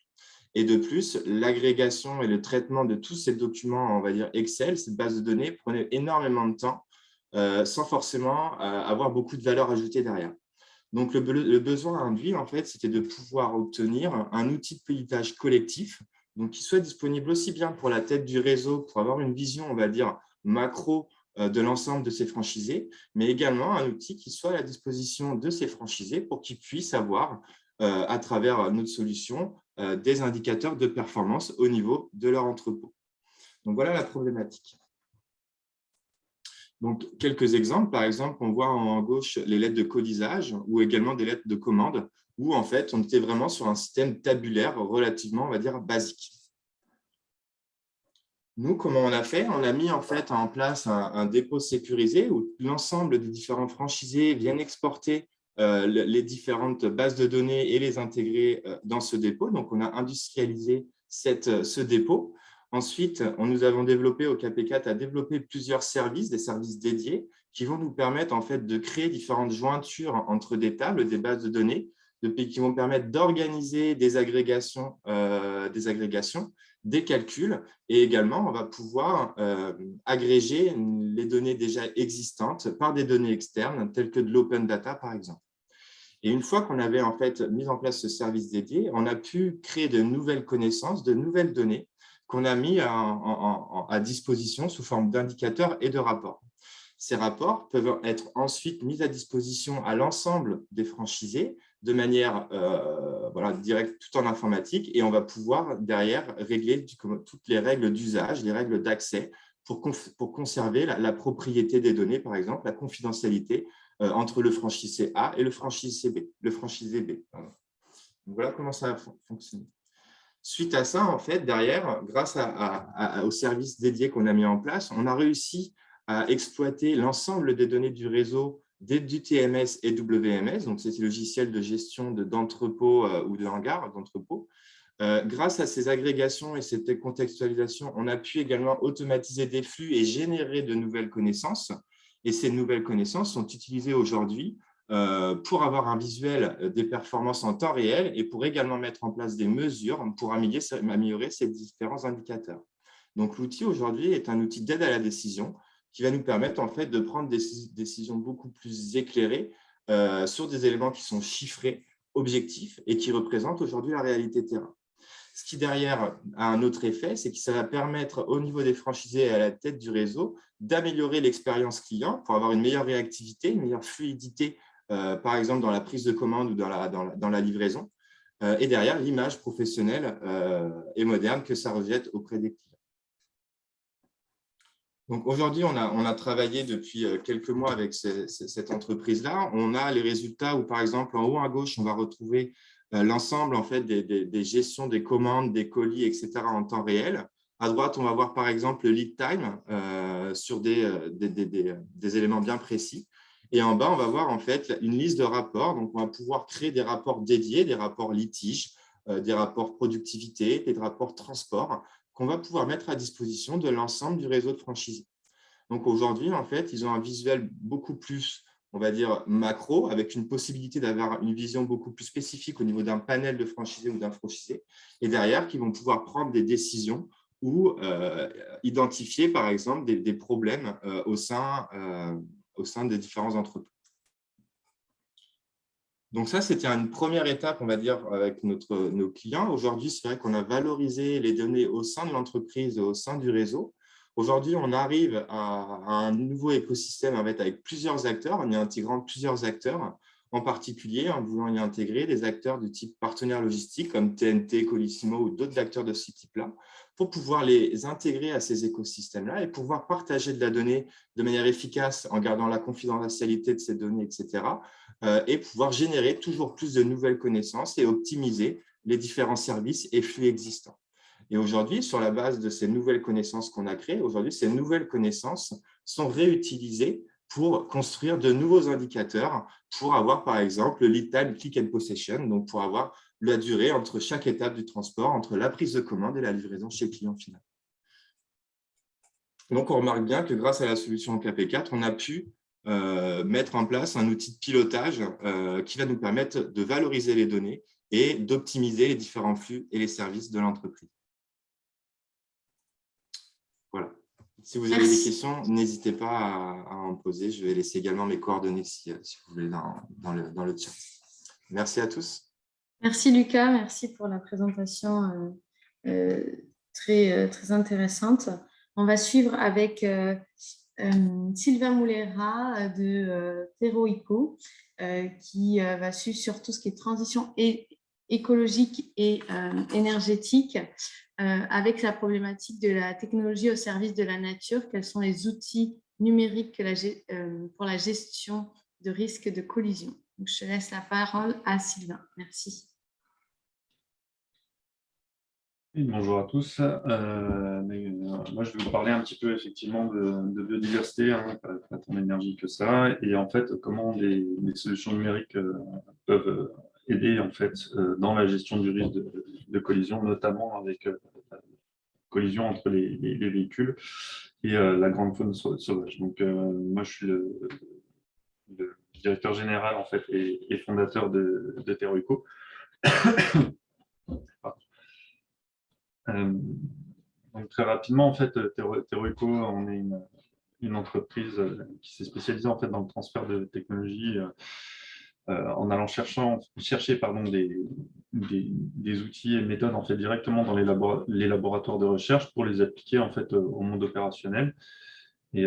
Speaker 7: Et de plus, l'agrégation et le traitement de tous ces documents, on va dire Excel, cette base de données, prenait énormément de temps sans forcément avoir beaucoup de valeur ajoutée derrière. Donc, le besoin induit, en fait, c'était de pouvoir obtenir un outil de pilotage collectif, donc qui soit disponible aussi bien pour la tête du réseau, pour avoir une vision, on va dire, macro de l'ensemble de ces franchisés, mais également un outil qui soit à la disposition de ces franchisés pour qu'ils puissent avoir, à travers notre solution, des indicateurs de performance au niveau de leur entrepôt. Donc, voilà la problématique. Donc, quelques exemples. Par exemple, on voit en gauche les lettres de codisage ou également des lettres de commande où, en fait, on était vraiment sur un système tabulaire relativement, on va dire, basique. Nous, comment on a fait? On a mis en fait en place un dépôt sécurisé où l'ensemble des différents franchisés viennent exporter les différentes bases de données et les intégrer dans ce dépôt. Donc, on a industrialisé ce dépôt. Ensuite, nous avons développé, OKP4 a développé plusieurs services, des services dédiés qui vont nous permettre en fait de créer différentes jointures entre des tables, des bases de données, qui vont permettre d'organiser des agrégations, des calculs, et également on va pouvoir agréger les données déjà existantes par des données externes telles que de l'open data par exemple. Et une fois qu'on avait en fait mis en place ce service dédié, on a pu créer de nouvelles connaissances, de nouvelles données qu'on a mis à disposition sous forme d'indicateurs et de rapports. Ces rapports peuvent être ensuite mis à disposition à l'ensemble des franchisés de manière directe, tout en informatique, et on va pouvoir derrière régler toutes les règles d'usage, les règles d'accès pour conserver la propriété des données, par exemple, la confidentialité entre le franchisé A et le franchisé B. Donc, voilà comment ça fonctionne. Suite à ça, en fait, derrière, grâce au service dédié qu'on a mis en place, on a réussi à exploiter l'ensemble des données du réseau du TMS et WMS, donc c'est ces logiciels de gestion d'entrepôts ou de hangars d'entrepôts. Grâce à ces agrégations et cette contextualisation, on a pu également automatiser des flux et générer de nouvelles connaissances. Et ces nouvelles connaissances sont utilisées aujourd'hui pour avoir un visuel des performances en temps réel et pour également mettre en place des mesures pour améliorer ces différents indicateurs. Donc, l'outil aujourd'hui est un outil d'aide à la décision qui va nous permettre en fait de prendre des décisions beaucoup plus éclairées sur des éléments qui sont chiffrés, objectifs et qui représentent aujourd'hui la réalité terrain. Ce qui derrière a un autre effet, c'est que ça va permettre au niveau des franchisés et à la tête du réseau d'améliorer l'expérience client pour avoir une meilleure réactivité, une meilleure fluidité, par exemple dans la prise de commande ou dans la livraison, et derrière l'image professionnelle et moderne que ça rejette auprès des clients. Donc aujourd'hui, on a travaillé depuis quelques mois avec cette entreprise-là. On a les résultats où, par exemple, en haut à gauche, on va retrouver l'ensemble en fait, des gestions des commandes, des colis, etc. en temps réel. À droite, on va voir, par exemple, le lead time sur des éléments bien précis. Et en bas, on va voir en fait une liste de rapports. Donc, on va pouvoir créer des rapports dédiés, des rapports litiges, des rapports productivité, des rapports transport, qu'on va pouvoir mettre à disposition de l'ensemble du réseau de franchisés. Donc aujourd'hui, en fait, ils ont un visuel beaucoup plus, on va dire, macro, avec une possibilité d'avoir une vision beaucoup plus spécifique au niveau d'un panel de franchisés ou d'un franchisé, et derrière, qui vont pouvoir prendre des décisions ou identifier, par exemple, des problèmes au sein des différents entrepôts. Donc ça, c'était une première étape, on va dire, avec nos clients. Aujourd'hui, c'est vrai qu'on a valorisé les données au sein de l'entreprise et au sein du réseau. Aujourd'hui, on arrive à un nouveau écosystème avec plusieurs acteurs, en y intégrant plusieurs acteurs, en particulier en voulant y intégrer des acteurs du type partenaire logistique comme TNT, Colissimo ou d'autres acteurs de ce type-là, pour pouvoir les intégrer à ces écosystèmes-là et pouvoir partager de la donnée de manière efficace en gardant la confidentialité de ces données, etc. Et pouvoir générer toujours plus de nouvelles connaissances et optimiser les différents services et flux existants. Et aujourd'hui, sur la base de ces nouvelles connaissances qu'on a créées, aujourd'hui, ces nouvelles connaissances sont réutilisées pour construire de nouveaux indicateurs pour avoir, par exemple, le lead time click and possession, donc pour avoir la durée entre chaque étape du transport, entre la prise de commande et la livraison chez le client final. Donc, on remarque bien que grâce à la solution OKP4, on a pu mettre en place un outil de pilotage qui va nous permettre de valoriser les données et d'optimiser les différents flux et les services de l'entreprise. Voilà. Si vous avez des questions, n'hésitez pas à en poser. Je vais laisser également mes coordonnées si vous voulez dans le chat. Merci à tous.
Speaker 5: Merci Lucas, merci pour la présentation très intéressante. On va suivre avec Sylvain Moulera de Teroico qui va suivre sur tout ce qui est transition écologique et énergétique avec la problématique de la technologie au service de la nature. Quels sont les outils numériques pour la gestion de risques de collision? Donc, je laisse la parole à Sylvain. Merci.
Speaker 8: Bonjour à tous. Moi, je vais vous parler un petit peu effectivement de biodiversité, pas tant d'énergie que ça, et en fait comment les solutions numériques peuvent aider en fait dans la gestion du risque de collision, notamment avec la collision entre les véhicules et la grande faune sauvage. Donc moi, je suis le directeur général en fait et fondateur de Teroico. Donc très rapidement, en fait, Teroico, on est une entreprise qui s'est spécialisée en fait dans le transfert de technologies en allant chercher des outils et méthodes en fait directement dans les laboratoires de recherche pour les appliquer en fait au monde opérationnel. Et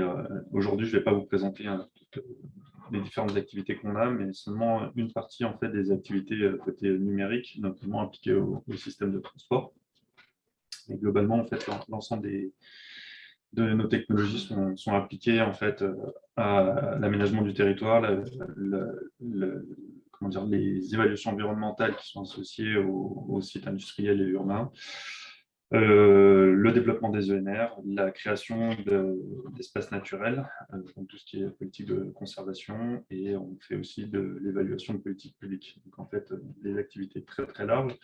Speaker 8: aujourd'hui, je ne vais pas vous présenter toutes les différentes activités qu'on a, mais seulement une partie en fait des activités côté numérique, notamment appliquées au système de transport. Et globalement, en fait, l'ensemble de nos technologies sont appliquées en fait à l'aménagement du territoire, les évaluations environnementales qui sont associées aux sites industriels et urbains, le développement des ENR, la création d'espaces naturels, donc tout ce qui est politique de conservation, et on fait aussi de l'évaluation de politique publique. Donc en fait, des activités très très larges,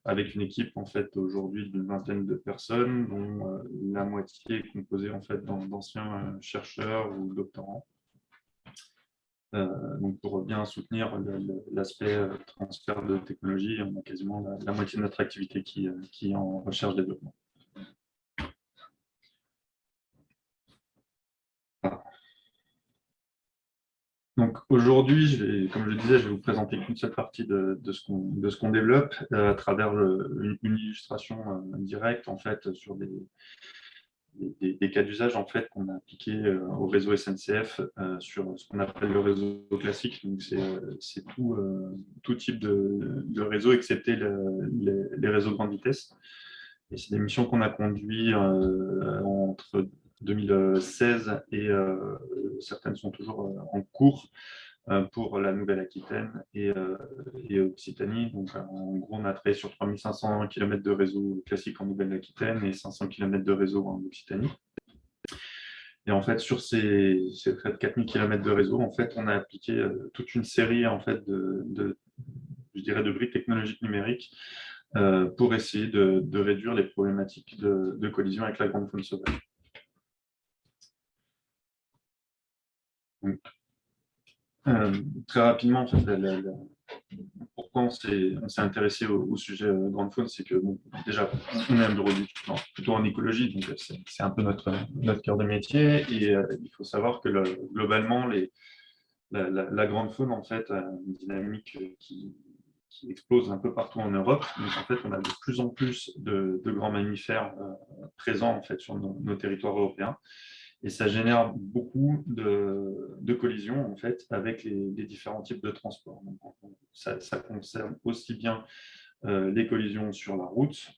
Speaker 8: avec une équipe en fait aujourd'hui d'une vingtaine de personnes, dont la moitié est composée en fait d'anciens chercheurs ou doctorants. Donc, pour bien soutenir l'aspect transfert de technologie, on a quasiment la moitié de notre activité qui est en recherche-développement. Donc aujourd'hui, comme je le disais, je vais vous présenter qu'une seule partie de ce qu'on développe à travers une illustration directe en fait sur des cas d'usage en fait qu'on a appliqués au réseau SNCF sur ce qu'on appelle le réseau classique. Donc c'est tout type de réseau excepté les réseaux de grande vitesse. Et c'est des missions qu'on a conduites entre 2016 et certaines sont toujours en cours pour la Nouvelle-Aquitaine et Occitanie. Donc, en gros, on a travaillé sur 3500 km de réseau classique en Nouvelle-Aquitaine et 500 km de réseau en Occitanie. Et en fait, sur ces près de 4000 km de réseau, en fait, on a appliqué toute une série en fait, je dirais, de briques technologiques numériques pour essayer de réduire les problématiques de collision avec la grande faune sauvage. Donc, très rapidement, en fait, pourquoi on s'est intéressé au sujet grande faune, c'est que bon, déjà, on est un bureau d'études plutôt en écologie, donc c'est un peu notre cœur de métier. Et il faut savoir que globalement, la grande faune, en fait, a une dynamique qui explose un peu partout en Europe. Donc, en fait, on a de plus en plus de grands mammifères présents en fait, sur nos territoires européens. Et ça génère beaucoup de collisions en fait, avec les différents types de transports. Donc, ça concerne aussi bien les collisions sur la route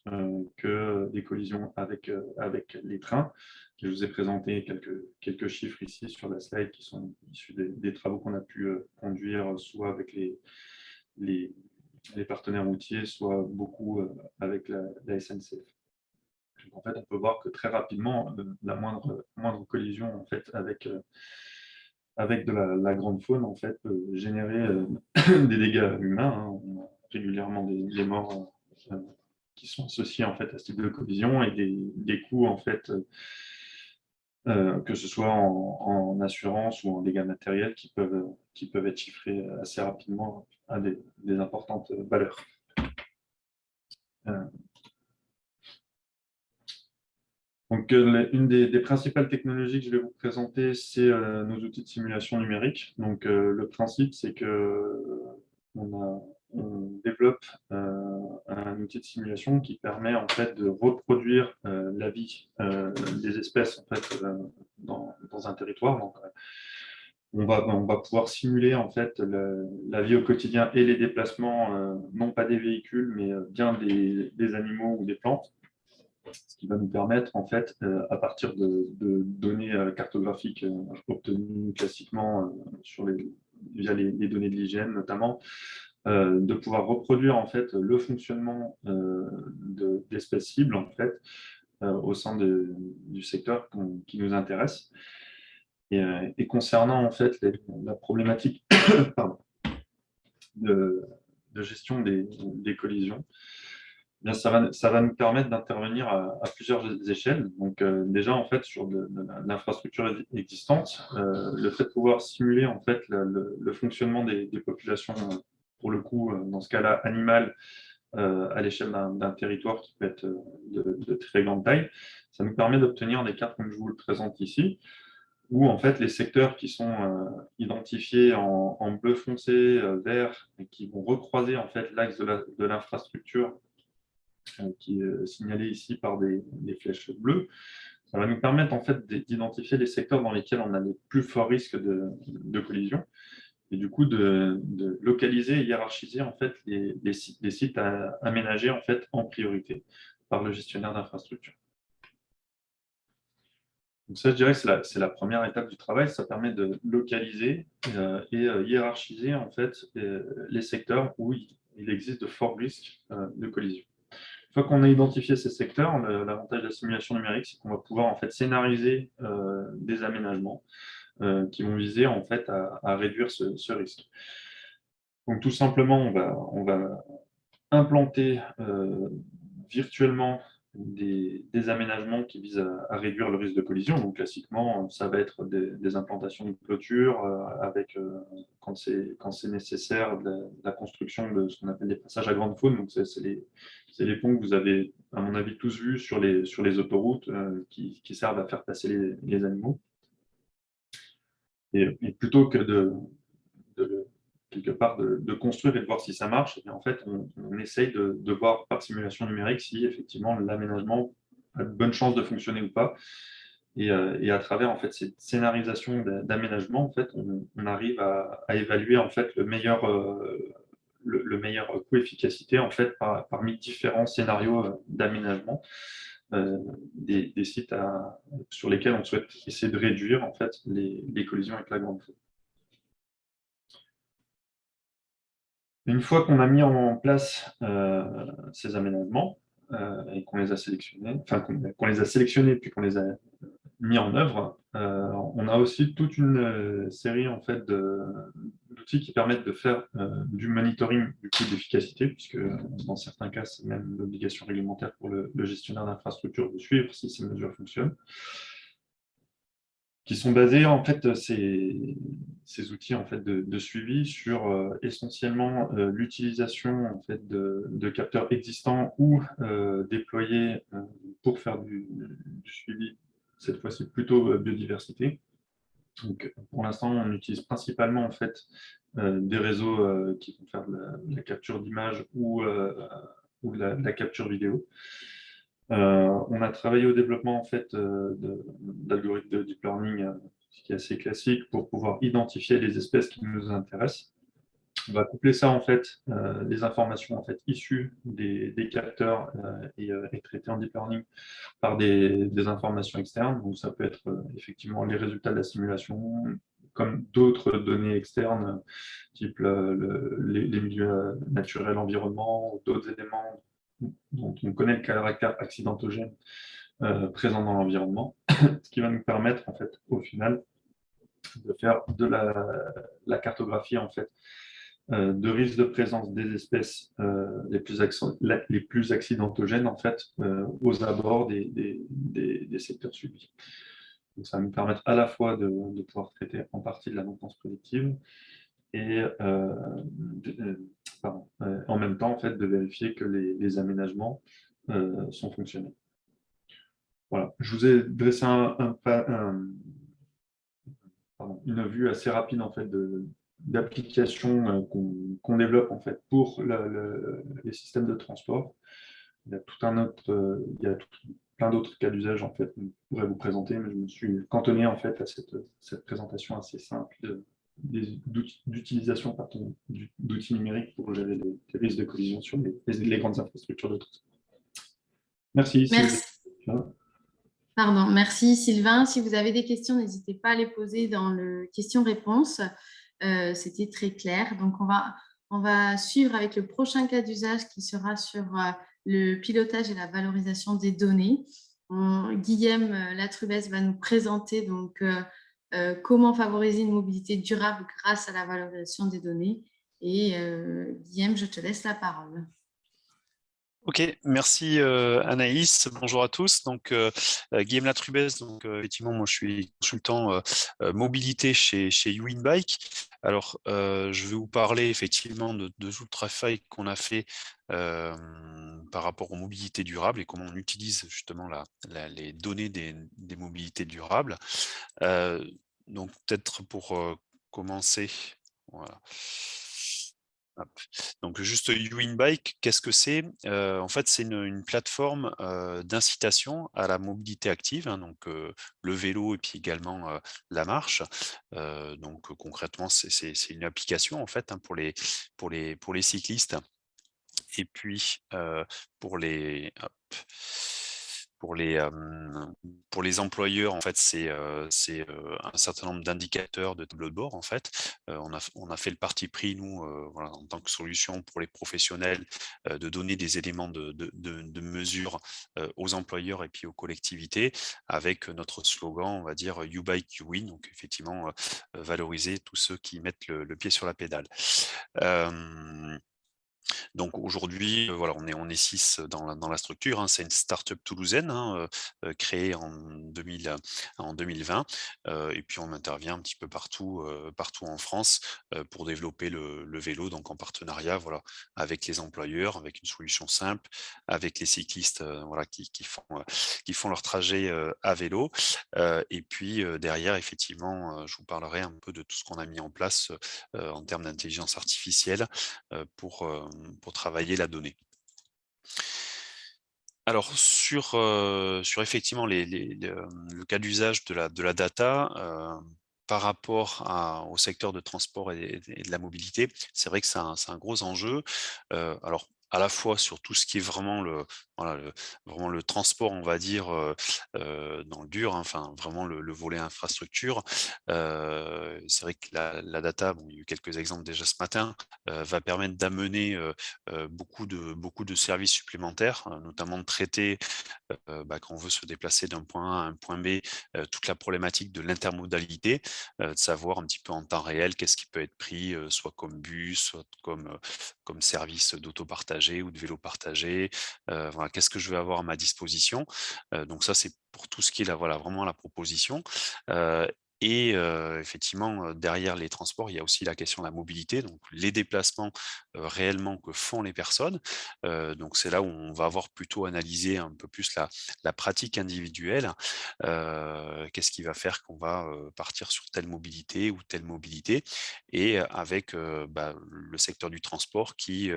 Speaker 8: que des collisions avec les trains. Je vous ai présenté quelques chiffres ici sur la slide qui sont issus des travaux qu'on a pu conduire soit avec les partenaires routiers, soit beaucoup avec la SNCF. Donc, en fait, on peut voir que très rapidement, la moindre collision en fait, avec de la grande faune en fait, peut générer des dégâts humains. Hein. On a régulièrement des morts qui sont associés en fait, à ce type de collision et des coûts en fait, que ce soit en assurance ou en dégâts matériels qui peuvent être chiffrés assez rapidement à des importantes valeurs. Donc, une des principales technologies que je vais vous présenter, c'est nos outils de simulation numérique. Donc, le principe, c'est qu'on développe un outil de simulation qui permet en fait de reproduire la vie des espèces en fait, dans un territoire. Donc, on va pouvoir simuler en fait la vie au quotidien et les déplacements, non pas des véhicules, mais bien des animaux ou des plantes. Ce qui va nous permettre, en fait, à partir de données cartographiques obtenues classiquement via les données de l'hygiène notamment, de pouvoir reproduire en fait le fonctionnement d'espèces cibles en fait au sein du secteur qui nous intéresse. Et concernant en fait la problématique de gestion des collisions, bien, ça va nous permettre d'intervenir à plusieurs échelles. Donc, déjà, en fait, sur l'infrastructure existante, le fait de pouvoir simuler en fait, le fonctionnement des populations, pour le coup, dans ce cas-là, animales, à l'échelle d'un territoire qui peut être de très grande taille, ça nous permet d'obtenir des cartes comme je vous le présente ici, où en fait les secteurs qui sont identifiés en bleu foncé, vert, et qui vont recroiser en fait l'axe de l'infrastructure qui est signalé ici par des flèches bleues. Ça va nous permettre en fait d'identifier les secteurs dans lesquels on a les plus forts risques de collision et du coup de localiser et hiérarchiser en fait les sites à aménager en fait en priorité par le gestionnaire d'infrastructure. Donc ça, je dirais que c'est la première étape du travail. Ça permet de localiser et hiérarchiser en fait les secteurs où il existe de forts risques de collision. Une fois qu'on a identifié ces secteurs, l'avantage de la simulation numérique, c'est qu'on va pouvoir en fait scénariser des aménagements qui vont viser en fait à réduire ce risque. Donc tout simplement, on va implanter virtuellement des aménagements qui visent à réduire le risque de collision. Donc, classiquement, ça va être des implantations de clôture avec, quand c'est nécessaire, de la construction de ce qu'on appelle des passages à grande faune. Donc, c'est les ponts que vous avez, à mon avis, tous vus sur les autoroutes qui servent à faire passer les animaux. Et plutôt que quelque part de construire et de voir si ça marche, et en fait, on essaye de voir par simulation numérique si effectivement l'aménagement a de bonnes chances de fonctionner ou pas. Et à travers en fait cette scénarisation d'aménagement, en fait, on arrive à évaluer en fait le meilleur coût-efficacité en fait parmi différents scénarios d'aménagement des sites sur lesquels on souhaite essayer de réduire en fait les collisions avec la grande faune. Une fois qu'on a mis en place ces aménagements et qu'on les a sélectionnés, enfin qu'on les a sélectionnés puis qu'on les a mis en œuvre, on a aussi toute une série en fait d'outils qui permettent de faire du monitoring du coût d'efficacité, puisque dans certains cas, c'est même l'obligation réglementaire pour le gestionnaire d'infrastructure de suivre si ces mesures fonctionnent, qui sont basés en fait ces outils en fait de suivi sur essentiellement l'utilisation en fait de capteurs existants ou déployés pour faire du suivi, cette fois-ci plutôt biodiversité. Donc, pour l'instant, on utilise principalement en fait des réseaux qui vont faire de la capture d'image ou de la capture vidéo. On a travaillé au développement en fait d'algorithmes de deep learning, ce qui est assez classique pour pouvoir identifier les espèces qui nous intéressent. On va coupler ça en fait, les informations en fait issues des capteurs et traitées en deep learning par des informations externes. Donc ça peut être effectivement les résultats de la simulation, comme d'autres données externes, type les milieux naturels, l'environnement, d'autres éléments dont on connaît le caractère accidentogène présent dans l'environnement, ce qui va nous permettre en fait au final de faire de la cartographie en fait de risque de présence des espèces les plus accidentogènes en fait aux abords des secteurs suivis. Donc, ça va nous permettre à la fois de pouvoir traiter en partie de la maintenance prédictive et en même temps en fait, de vérifier que les aménagements sont fonctionnels. Voilà, je vous ai dressé une vue assez rapide en fait d'applications qu'on développe en fait pour les systèmes de transport. Il y a plein d'autres cas d'usage en fait que je pourrais vous présenter, mais je me suis cantonné en fait à cette présentation assez simple d'utilisation d'outils numériques pour gérer les risques de collision sur les grandes infrastructures de transport. Merci.
Speaker 5: Pardon, merci Sylvain. Si vous avez des questions, n'hésitez pas à les poser dans le questions-réponses. C'était très clair. Donc, on va suivre avec le prochain cas d'usage qui sera sur le pilotage et la valorisation des données. Guillaume Latrubès va nous présenter donc, comment favoriser une mobilité durable grâce à la valorisation des données. Et Guillaume, je te laisse la parole.
Speaker 9: Ok, merci Anaïs. Bonjour à tous. Donc Guillaume Latrubès, donc effectivement, moi je suis consultant mobilité chez Uwinbike. Alors je vais vous parler effectivement de tout le travail qu'on a fait par rapport aux mobilités durables et comment on utilise justement les données des mobilités durables. Donc peut-être pour commencer, voilà. Donc juste Uwinbike, qu'est-ce que c'est? En fait, c'est une plateforme d'incitation à la mobilité active, hein, donc le vélo et puis également la marche. Donc concrètement, c'est une application en fait hein, pour les cyclistes. Et puis pour les employeurs, en fait, c'est un certain nombre d'indicateurs de tableau de bord. En fait, on a fait le parti pris, nous, voilà, en tant que solution pour les professionnels, de donner des éléments de mesure aux employeurs et puis aux collectivités, avec notre slogan, on va dire You Bike, You Win. Donc, effectivement, valoriser tous ceux qui mettent le pied sur la pédale. Donc aujourd'hui, voilà, on est 6 dans la structure, hein. C'est une start-up toulousaine, hein, créée en 2020, et puis on intervient un petit peu partout en France, pour développer le vélo, donc en partenariat, voilà, avec les employeurs, avec une solution simple, avec les cyclistes, voilà, qui font leur trajet, à vélo. Et puis, derrière effectivement, je vous parlerai un peu de tout ce qu'on a mis en place, en termes d'intelligence artificielle, pour travailler la donnée. Alors sur effectivement le cas d'usage de la data, par rapport au secteur de transport et de la mobilité, c'est vrai que c'est un gros enjeu. Alors à la fois sur tout ce qui est vraiment voilà, vraiment le transport, on va dire, dans le dur, hein, enfin vraiment le volet infrastructure. C'est vrai que la data, bon, il y a eu quelques exemples déjà ce matin, va permettre d'amener, beaucoup de services supplémentaires, notamment de traiter, quand on veut se déplacer d'un point A à un point B, toute la problématique de l'intermodalité, de savoir un petit peu en temps réel qu'est-ce qui peut être pris, soit comme bus, soit comme service d'auto partagé ou de vélo partagé. Voilà, qu'est-ce que je vais avoir à ma disposition? Donc ça, c'est pour tout ce qui est là, voilà, vraiment la proposition. Heu Effectivement, derrière les transports, il y a aussi la question de la mobilité, donc les déplacements, réellement que font les personnes. Donc c'est là où on va avoir plutôt analysé un peu plus la pratique individuelle. Qu'est-ce qui va faire qu'on va, partir sur telle mobilité ou telle mobilité? Et avec, le secteur du transport qui,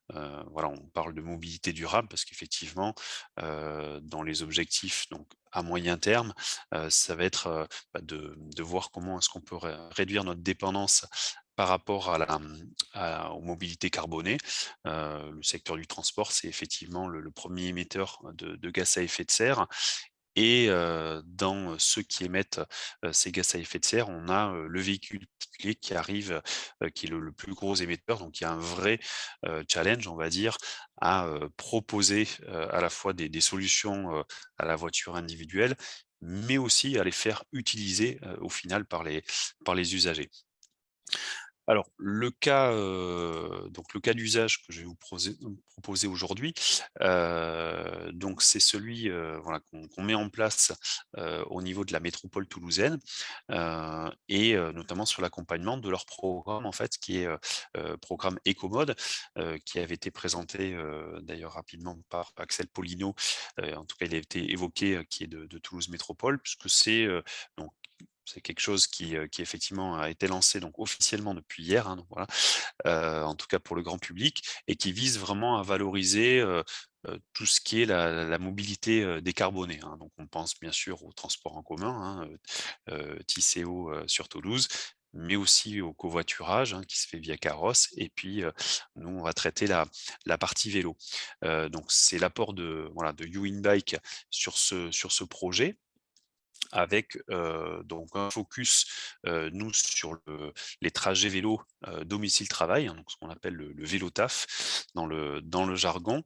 Speaker 9: voilà, on parle de mobilité durable parce qu'effectivement, dans les objectifs donc à moyen terme, ça va être, de voir comment est-ce qu'on peut réduire notre dépendance par rapport aux mobilités carbonées. Le secteur du transport, c'est effectivement le 1er émetteur de gaz à effet de serre. Et dans ceux qui émettent, ces gaz à effet de serre, on a, le véhicule particulier qui arrive, qui est le plus gros émetteur. Donc il y a un vrai, challenge, on va dire, à, proposer, à la fois des solutions, à la voiture individuelle, mais aussi à les faire utiliser, au final par les usagers. Alors le cas d'usage que je vais vous proposer aujourd'hui, donc c'est celui, voilà qu'on met en place, au niveau de la métropole toulousaine, notamment sur l'accompagnement de leur programme en fait qui est, programme Ecomode, qui avait été présenté, d'ailleurs rapidement par Axel Polino, en tout cas il a été évoqué, qui est de Toulouse Métropole puisque donc c'est quelque chose qui effectivement a été lancé donc officiellement depuis hier, hein, donc voilà, en tout cas pour le grand public et qui vise vraiment à valoriser, tout ce qui est la mobilité, décarbonée, hein. Donc on pense bien sûr au transport en commun, hein, Tisséo, sur Toulouse, mais aussi au covoiturage, hein, qui se fait via Carrosse et puis, nous on va traiter la partie vélo. Donc c'est l'apport de YouInBike sur ce projet avec, donc un focus, nous sur les trajets vélo, domicile-travail, hein, donc ce qu'on appelle le vélo taf dans le jargon,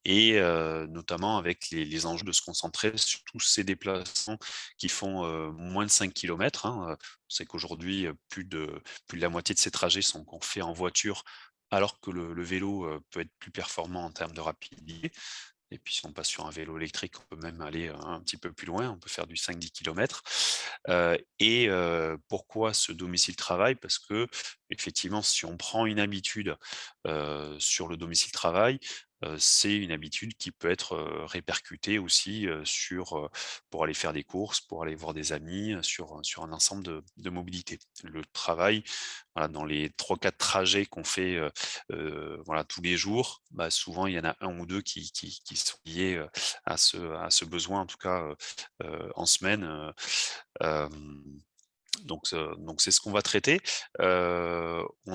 Speaker 9: notamment avec les enjeux de se concentrer sur tous ces déplacements qui font, moins de 5 kilomètres, hein, on sait qu'aujourd'hui, plus de la moitié de ces trajets sont qu'on fait en voiture, alors que le vélo, peut être plus performant en termes de rapidité. Et puis si on passe sur un vélo électrique, on peut même aller, un petit peu plus loin, on peut faire du 5-10 kilomètres. Pourquoi ce domicile-travail? Parce qu'effectivement, si on prend une habitude, sur le domicile-travail, c'est une habitude qui peut être, répercutée aussi, pour aller faire des courses, pour aller voir des amis, sur un ensemble de mobilités. Le travail, voilà, dans les 3-4 trajets qu'on fait, voilà, tous les jours, souvent il y en a un ou 2 qui sont liés, à ce besoin, en tout cas, en semaine, hem donc c'est ce qu'on va traiter. On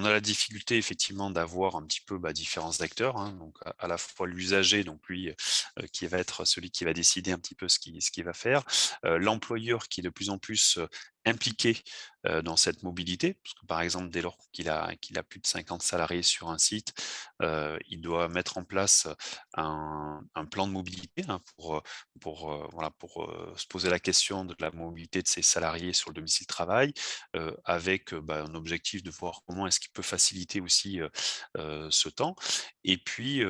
Speaker 9: a la difficulté effectivement d'avoir un petit peu, différents acteurs, hein, donc à la fois l'usager, donc lui, qui va être celui qui va décider un petit peu ce qu'il va faire. L'employeur qui de plus en plus, impliqué dans cette mobilité, parce que par exemple, dès lors qu'il a plus de 50 salariés sur un site, il doit mettre en place un plan de mobilité, hein, pour se poser la question de la mobilité de ses salariés sur le domicile travail, avec un objectif de voir comment est-ce qu'il peut faciliter aussi ce temps, et puis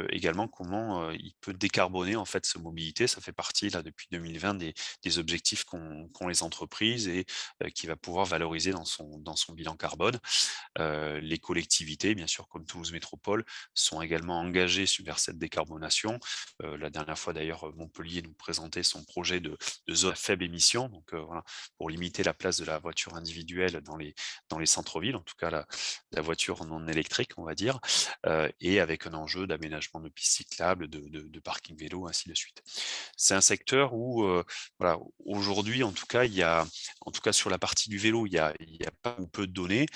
Speaker 9: également comment il peut décarboner en fait cette mobilité. Ça fait partie là depuis 2020 des objectifs qu'ont les entreprises, et qui va pouvoir valoriser dans son bilan carbone. Les collectivités, bien sûr, comme Toulouse Métropole, sont également engagées vers cette décarbonation. La dernière fois, d'ailleurs, Montpellier nous présentait son projet de zone à faible émission, donc voilà, pour limiter la place de la voiture individuelle dans les centres-villes, en tout cas la voiture non électrique, on va dire, et avec un enjeu d'aménagement de pistes cyclables, de parking vélo, ainsi de suite. C'est un secteur où, voilà, aujourd'hui, en tout cas, en tout cas sur la partie du vélo, il y a pas ou peu de données,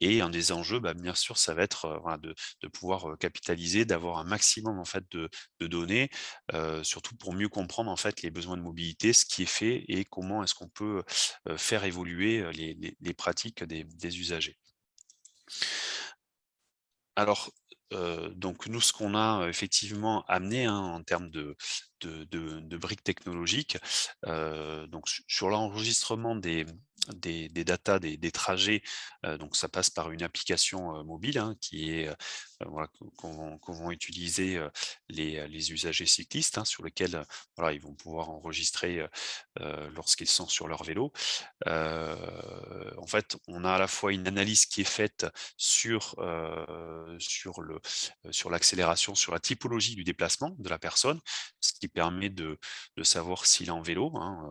Speaker 9: et un des enjeux, bien sûr, ça va être voilà, de pouvoir capitaliser, d'avoir un maximum en fait de données, surtout pour mieux comprendre en fait les besoins de mobilité, ce qui est fait et comment est-ce qu'on peut faire évoluer les pratiques des usagers. Alors, donc nous, ce qu'on a effectivement amené, hein, en termes de briques technologiques, donc sur l'enregistrement des datas, des trajets, donc ça passe par une application mobile, hein, qui est voilà, qu'on vont utiliser les usagers cyclistes, hein, sur lesquels voilà, ils vont pouvoir enregistrer lorsqu'ils sont sur leur vélo. En fait, on a à la fois une analyse qui est faite sur l'accélération, sur la typologie du déplacement de la personne, ce qui permet de savoir s'il est en vélo, hein,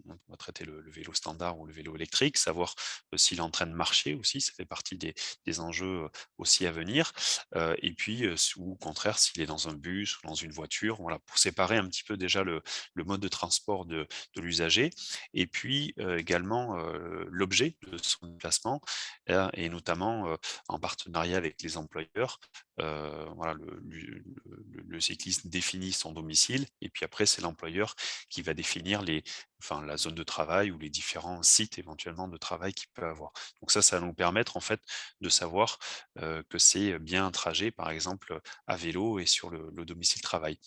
Speaker 9: on va traiter le vélo standard ou le vélo électrique, savoir s'il est en train de marcher aussi, ça fait partie des enjeux aussi à venir, et puis ou au contraire s'il est dans un bus ou dans une voiture, voilà, pour séparer un petit peu déjà le mode de transport de l'usager, et puis également l'objet de son déplacement, et notamment en partenariat avec les employeurs. Voilà, le cycliste définit son domicile, et puis après c'est l'employeur qui va définir la zone de travail ou les différents sites éventuellement de travail qu'il peut avoir. Donc ça va nous permettre en fait de savoir que c'est bien un trajet, par exemple à vélo et sur le domicile travail.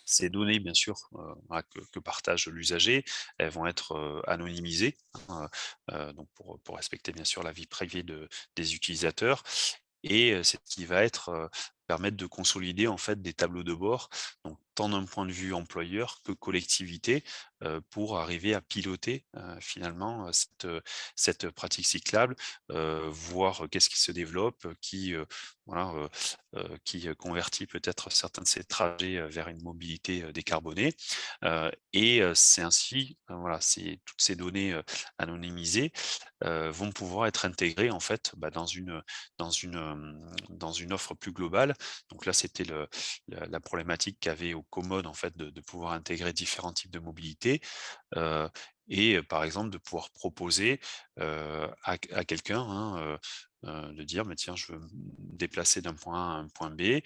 Speaker 9: Ces données, bien sûr, voilà, que partage l'usager, elles vont être anonymisées, hein, donc pour respecter bien sûr la vie privée des utilisateurs, et c'est ce qui va permettre de consolider en fait des tableaux de bord, donc tant d'un point de vue employeur que collectivité, pour arriver à piloter finalement cette pratique cyclable, voir qu'est-ce qui se développe, voilà, qui convertit peut-être certains de ces trajets vers une mobilité décarbonée, et c'est ainsi, voilà, toutes ces données anonymisées vont pouvoir être intégrées en fait dans une offre plus globale. Donc là, c'était la problématique qu'avait au Commode en fait de pouvoir intégrer différents types de mobilité, et par exemple de pouvoir proposer à quelqu'un, hein, de dire: «Mais tiens, je veux me déplacer d'un point A à un point B,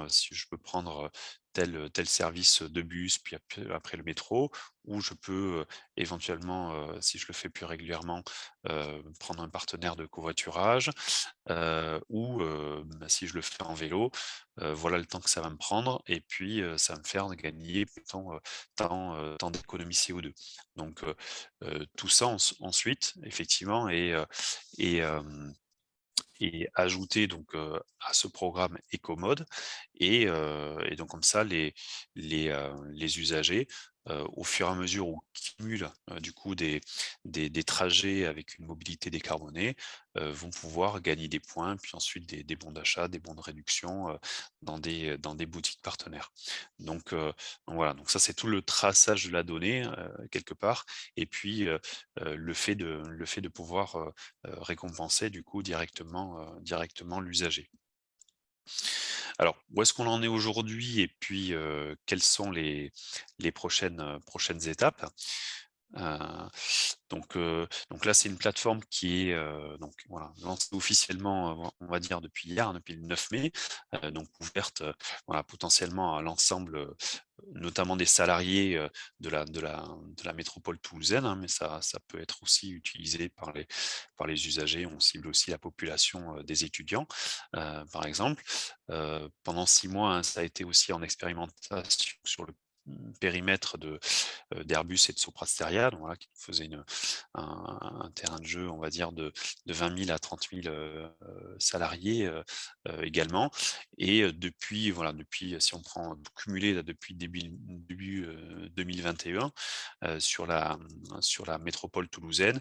Speaker 9: si je peux prendre tel service de bus, puis après le métro, ou je peux éventuellement, si je le fais plus régulièrement, prendre un partenaire de covoiturage, ou si je le fais en vélo, voilà le temps que ça va me prendre, et puis ça va me faire gagner tant d'économies CO2». Donc tout ça ensuite effectivement est ajouté donc à ce programme Ecomode, et donc comme ça les usagers, au fur et à mesure où ils cumulent du coup des trajets avec une mobilité décarbonée, vont pouvoir gagner des points, puis ensuite des bons d'achat, des bons de réduction dans des boutiques partenaires. Donc voilà, donc ça c'est tout le traçage de la donnée quelque part, et puis le fait de pouvoir récompenser du coup directement l'usager. Alors, où est-ce qu'on en est aujourd'hui, et puis quelles sont les prochaines étapes? Donc là, c'est une plateforme qui est lancée officiellement, on va dire, depuis hier, depuis le 9 mai, donc ouverte potentiellement à l'ensemble, notamment des salariés de la métropole toulousaine, mais ça peut être aussi utilisé par les usagers. On cible aussi la population des étudiants, par exemple. Pendant 6 mois, ça a été aussi en expérimentation sur le périmètre d'Airbus et de Soprasteria, donc qui faisait un terrain de jeu, on va dire, de 20 000 à 30 000 salariés également. Et depuis, si on prend cumulé depuis début 2021 sur la métropole toulousaine,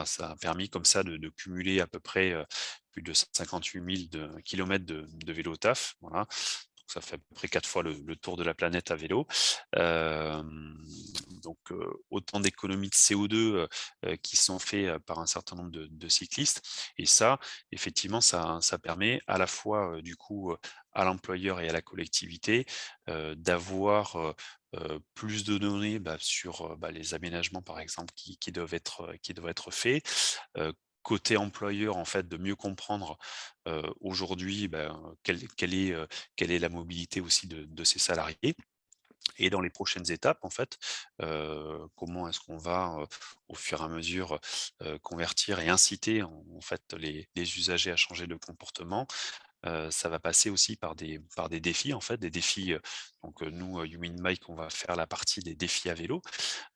Speaker 9: ça a permis comme ça de cumuler à peu près plus de 158 000 kilomètres de vélo taf. Donc ça fait à peu près 4 fois le tour de la planète à vélo. Donc autant d'économies de CO2 qui sont faites par un certain nombre de cyclistes. Et ça, effectivement, ça permet à la fois du coup à l'employeur et à la collectivité d'avoir plus de données sur les aménagements, par exemple, qui doivent être faits. Côté employeur, en fait, de mieux comprendre aujourd'hui quelle est la mobilité aussi de ces salariés. Et dans les prochaines étapes, en fait, comment est-ce qu'on va, au fur et à mesure, convertir et inciter en fait les usagers à changer de comportement. Ça va passer aussi par des défis, en fait, des défis. Donc nous, YouMinBike, on va faire la partie des défis à vélo.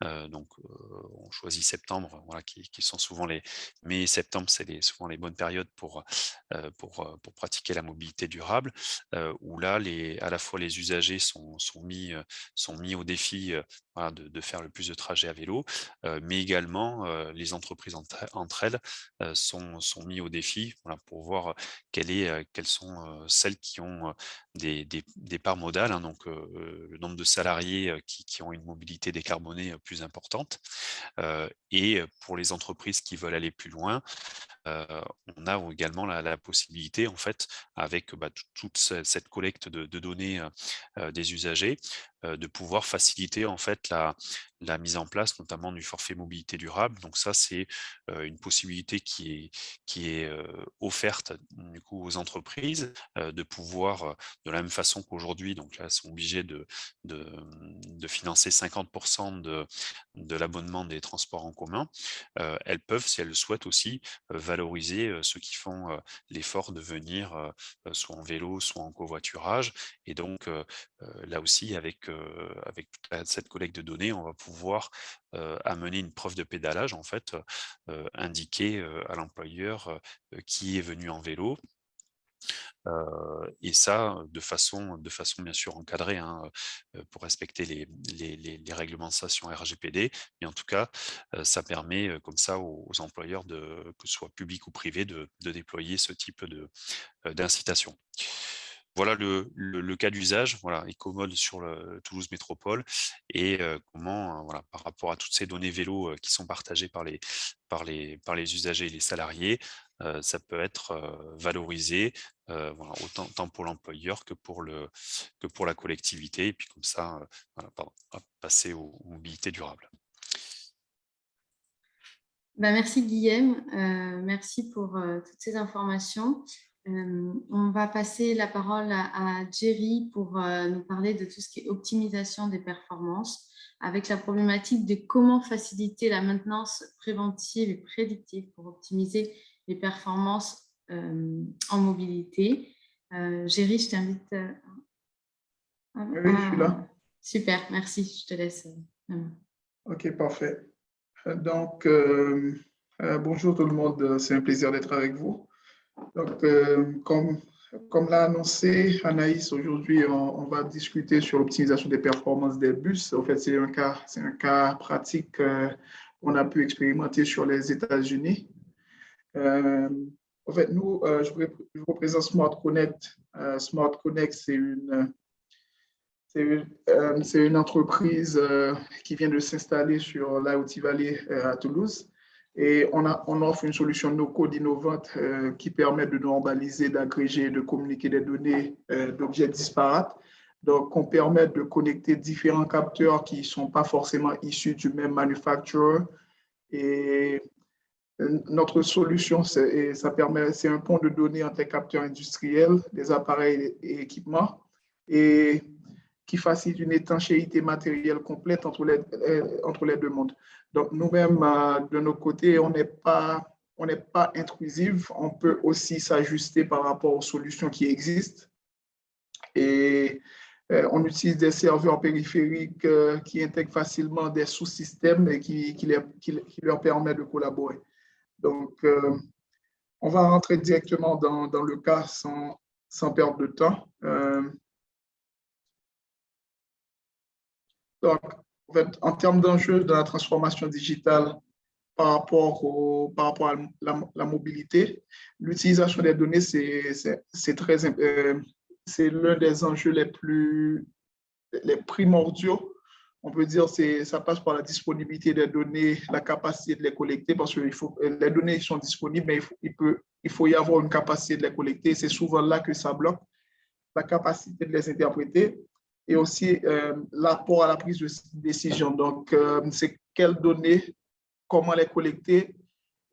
Speaker 9: On choisit septembre, qui sont souvent mai et septembre, c'est souvent les bonnes périodes pour pratiquer la mobilité durable, où là, à la fois les usagers sont mis au défi de faire le plus de trajets à vélo, mais également les entreprises entre elles sont mis au défi pour voir quelles sont celles qui ont des parts modales, donc le nombre de salariés qui ont une mobilité décarbonée plus importante. Et pour les entreprises qui veulent aller plus loin, on a également la possibilité, en fait, avec toute cette collecte de données des usagers, de pouvoir faciliter en fait la mise en place notamment du forfait mobilité durable. Donc ça, c'est une possibilité qui est offerte du coup aux entreprises de pouvoir, de la même façon qu'aujourd'hui, donc là, elles sont obligées de financer 50% de l'abonnement des transports en commun. Elles peuvent, si elles le souhaitent aussi, valoriser ceux qui font l'effort de venir soit en vélo, soit en covoiturage. Et donc, là aussi, avec toute cette collecte de données, on va pouvoir amener une preuve de pédalage, en fait, indiquer à l'employeur qui est venu en vélo. Et ça, de façon bien sûr encadrée, pour respecter les réglementations RGPD. Mais en tout cas, ça permet comme ça aux employeurs, que ce soit public ou privé, de déployer ce type d'incitation. Voilà le cas d'usage, Ecomode sur Toulouse Métropole, et comment, par rapport à toutes ces données vélo qui sont partagées par les usagers et les salariés, ça peut être valorisé, autant pour l'employeur que pour la collectivité, et puis comme ça, passer aux mobilités durables.
Speaker 5: Merci Guillaume, merci pour toutes ces informations. On va passer la parole à Jerry pour nous parler de tout ce qui est optimisation des performances, avec la problématique de comment faciliter la maintenance préventive et prédictive pour optimiser les performances en mobilité. Jerry, je t'invite.
Speaker 10: Oui, je suis là.
Speaker 5: Super, merci, je te laisse.
Speaker 10: Ok, parfait. Donc, bonjour tout le monde, c'est un plaisir d'être avec vous. Donc, comme l'a annoncé Anaïs, aujourd'hui, on va discuter sur l'optimisation des performances des bus. En fait, c'est un cas pratique qu'on a pu expérimenter sur les États-Unis. En fait, nous, je représente Smart Connect. Smart Connect, c'est une entreprise qui vient de s'installer sur l'IoT Valley à Toulouse. Et on offre une solution no-code innovante qui permet de normaliser, d'agréger, de communiquer des données d'objets disparates Donc, on permet de connecter différents capteurs qui ne sont pas forcément issus du même manufacturer. Et notre solution, c'est un pont de données entre les capteurs industriels, des appareils et équipements, et qui facilite une étanchéité matérielle complète entre les deux mondes. Donc, nous-mêmes, de notre côté, on n'est pas intrusif. On peut aussi s'ajuster par rapport aux solutions qui existent. Et on utilise des serveurs périphériques qui intègrent facilement des sous-systèmes et qui leur permettent de collaborer. Donc, on va rentrer directement dans le cas sans perdre de temps. Donc, en fait, en termes d'enjeux de la transformation digitale par rapport à la mobilité, l'utilisation des données, c'est l'un des enjeux les primordiaux. On peut dire que ça passe par la disponibilité des données, la capacité de les collecter, parce que les données sont disponibles, mais il faut y avoir une capacité de les collecter. C'est souvent là que ça bloque, la capacité de les interpréter et aussi l'apport à la prise de décision. Donc, c'est quelles données, comment les collecter